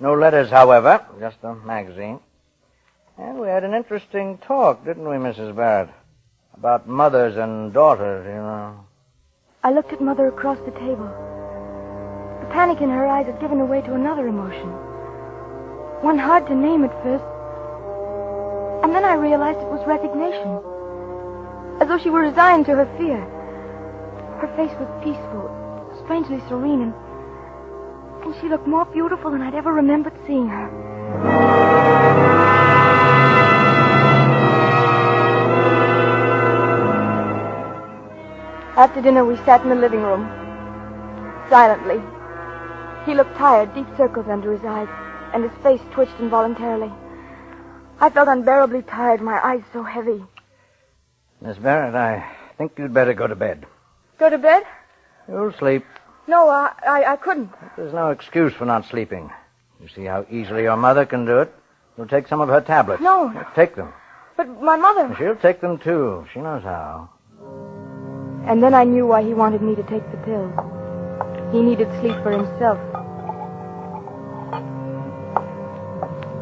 No letters, however, just a magazine. And we had an interesting talk, didn't we, Mrs. Barrett? About mothers and daughters, you know. I looked at Mother across the table. The panic in her eyes had given way to another emotion. One hard to name at first. And then I realized it was resignation. As though she were resigned to her fear. Her face was peaceful, strangely serene, and she looked more beautiful than I'd ever remembered seeing her. After dinner, we sat in the living room, silently. He looked tired, deep circles under his eyes, and his face twitched involuntarily. I felt unbearably tired, my eyes so heavy. Miss Barrett, I think you'd better go to bed. Go to bed? You'll sleep. No, I couldn't. There's no excuse for not sleeping. You see how easily your mother can do it? You'll take some of her tablets. No. Take them. But my mother... She'll take them, too. She knows how. And then I knew why he wanted me to take the pills. He needed sleep for himself.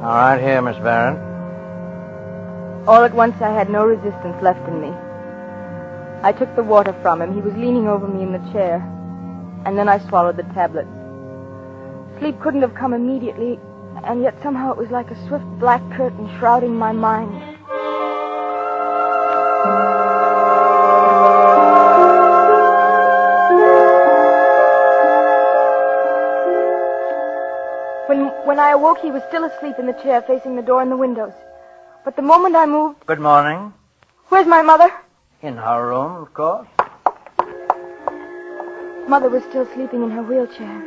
All right, here, Miss Barrett. All at once, I had no resistance left in me. I took the water from him. He was leaning over me in the chair. And then I swallowed the tablet. Sleep couldn't have come immediately, and yet somehow it was like a swift black curtain shrouding my mind. When I awoke, he was still asleep in the chair facing the door and the windows. But the moment I moved... Good morning. Where's my mother? In her room, of course. Mother was still sleeping in her wheelchair.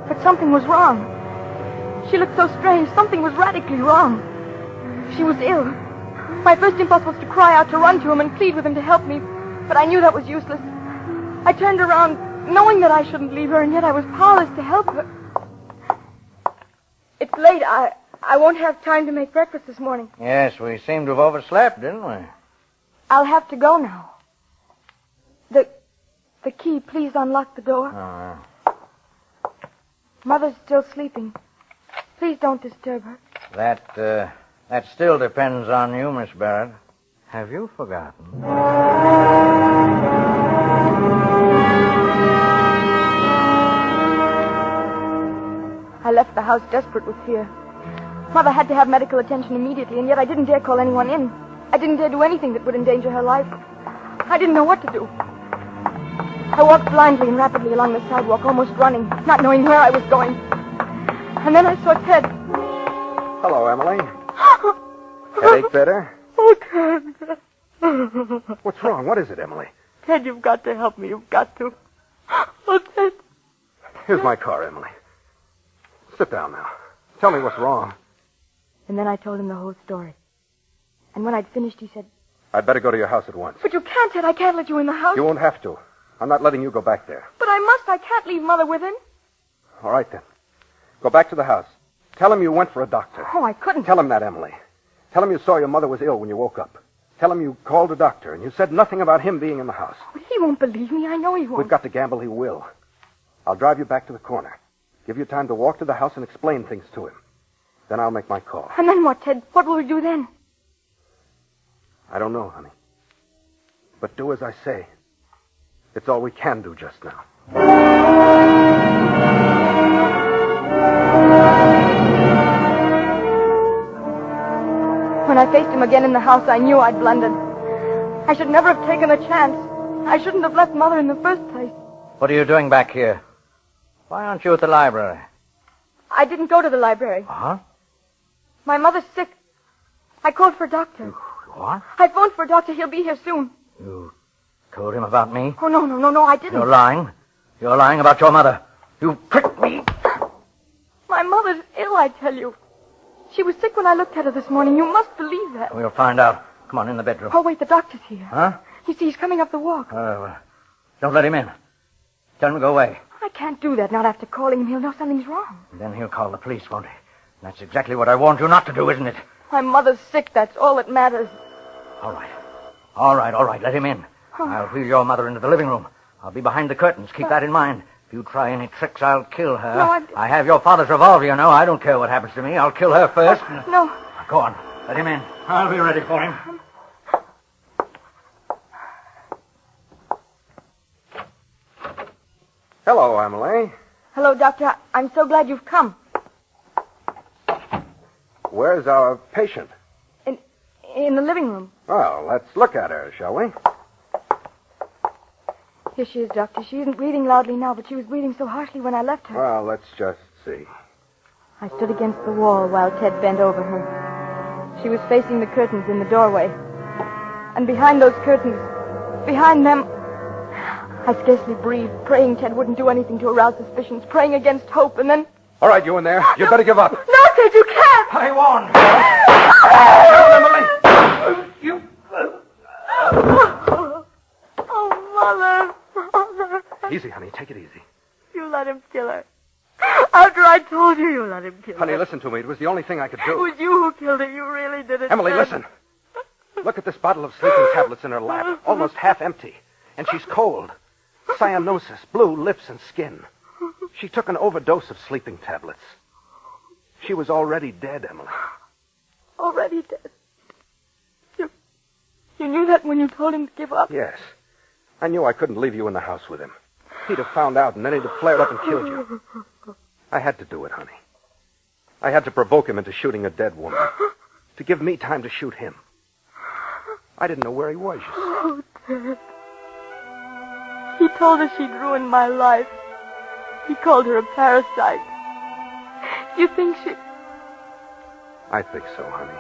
But something was wrong. She looked so strange. Something was radically wrong. She was ill. My first impulse was to cry out, to run to him and plead with him to help me. But I knew that was useless. I turned around, knowing that I shouldn't leave her, and yet I was powerless to help her. It's late. I won't have time to make breakfast this morning. Yes, we seem to have overslept, didn't we? I'll have to go now. The key, please unlock the door. Mother's still sleeping. Please don't disturb her. That still depends on you, Miss Barrett. Have you forgotten? I left the house desperate with fear. Mother had to have medical attention immediately, and yet I didn't dare call anyone in. I didn't dare do anything that would endanger her life. I didn't know what to do. I walked blindly and rapidly along the sidewalk, almost running, not knowing where I was going. And then I saw Ted. Hello, Emily. Headache better? Oh, Ted. What's wrong? What is it, Emily? Ted, you've got to help me. You've got to. Oh, Ted. Here's my car, Emily. Sit down now. Tell me what's wrong. And then I told him the whole story. And when I'd finished, he said, I'd better go to your house at once. But you can't, Ted. I can't let you in the house. You won't have to. I'm not letting you go back there. But I must. I can't leave Mother with him. All right, then. Go back to the house. Tell him you went for a doctor. Oh, I couldn't. Tell him that, Emily. Tell him you saw your mother was ill when you woke up. Tell him you called a doctor and you said nothing about him being in the house. But he won't believe me. I know he won't. We've got to gamble he will. I'll drive you back to the corner. Give you time to walk to the house and explain things to him. Then I'll make my call. And then what, Ted? What will we do then? I don't know, honey. But do as I say. It's all we can do just now. When I faced him again in the house, I knew I'd blundered. I should never have taken a chance. I shouldn't have left Mother in the first place. What are you doing back here? Why aren't you at the library? I didn't go to the library. Huh? My mother's sick. I called for a doctor. What? I phoned for a doctor. He'll be here soon. You told him about me? Oh, no, I didn't. You're lying. You're lying about your mother. You tricked me. My mother's ill, I tell you. She was sick when I looked at her this morning. You must believe that. We'll find out. Come on, in the bedroom. Oh, wait, the doctor's here. Huh? You see, he's coming up the walk. Don't let him in. Tell him to go away. I can't do that, not after calling him. He'll know something's wrong. Then he'll call the police, won't he? That's exactly what I warned you not to do, isn't it? My mother's sick, that's all that matters. All right. Let him in. Oh. I'll wheel your mother into the living room. I'll be behind the curtains. Keep that in mind. If you try any tricks, I'll kill her. No, I have your father's revolver, you know. I don't care what happens to me. I'll kill her first. No. Go on. Let him in. I'll be ready for him. Hello, Emily. Hello, Doctor. I'm so glad you've come. Where's our patient? In the living room. Well, let's look at her, shall we? Here she is, Doctor. She isn't breathing loudly now, but she was breathing so harshly when I left her. Well, let's just see. I stood against the wall while Ted bent over her. She was facing the curtains in the doorway. And behind those curtains, behind them, I scarcely breathed, praying Ted wouldn't do anything to arouse suspicions, praying against hope, and then... All right, you in there. You'd better give up. No, Ted, you can't! I won't. Emily! Oh, Mother. Easy, honey. Take it easy. You let him kill her. After I told you, you let him kill her. Honey, listen to me. It was the only thing I could do. It was you who killed her. You really did it. Emily, Ted. listen. Look at this bottle of sleeping tablets in her lap, almost half empty. And she's cold. Cyanosis, blue lips and skin. She took an overdose of sleeping tablets. She was already dead, Emily. Already dead. You knew that when you told him to give up? Yes. I knew I couldn't leave you in the house with him. He'd have found out, and then he'd have flared up and killed you. I had to do it, honey. I had to provoke him into shooting a dead woman. To give me time to shoot him. I didn't know where he was, you see. Oh, Ted. He told us she'd ruined my life. He called her a parasite. You think she... I think so, honey.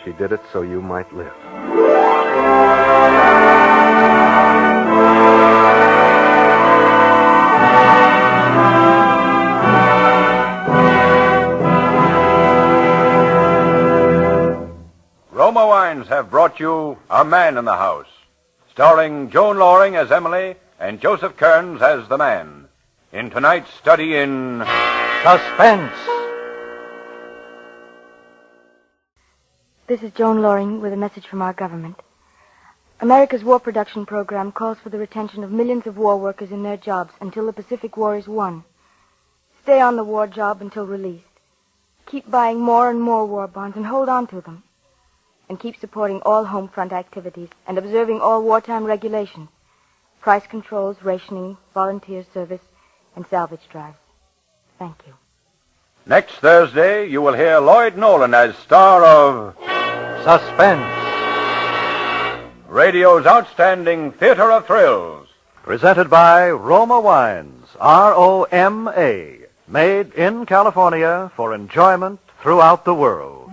She did it so you might live. Roma Wines have brought you A Man in the House, starring Joan Loring as Emily and Joseph Kearns as the man, in tonight's study in Suspense. This is Joan Loring with a message from our government. America's war production program calls for the retention of millions of war workers in their jobs until the Pacific War is won. Stay on the war job until released. Keep buying more and more war bonds and hold on to them. And keep supporting all home front activities and observing all wartime regulations. Price controls, rationing, volunteer service, and salvage drives. Thank you. Next Thursday, you will hear Lloyd Nolan as star of Suspense, radio's outstanding theater of thrills. presented by Roma Wines, R-O-M-A, made in California for enjoyment throughout the world.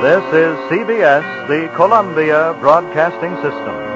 This is CBS, the Columbia Broadcasting System.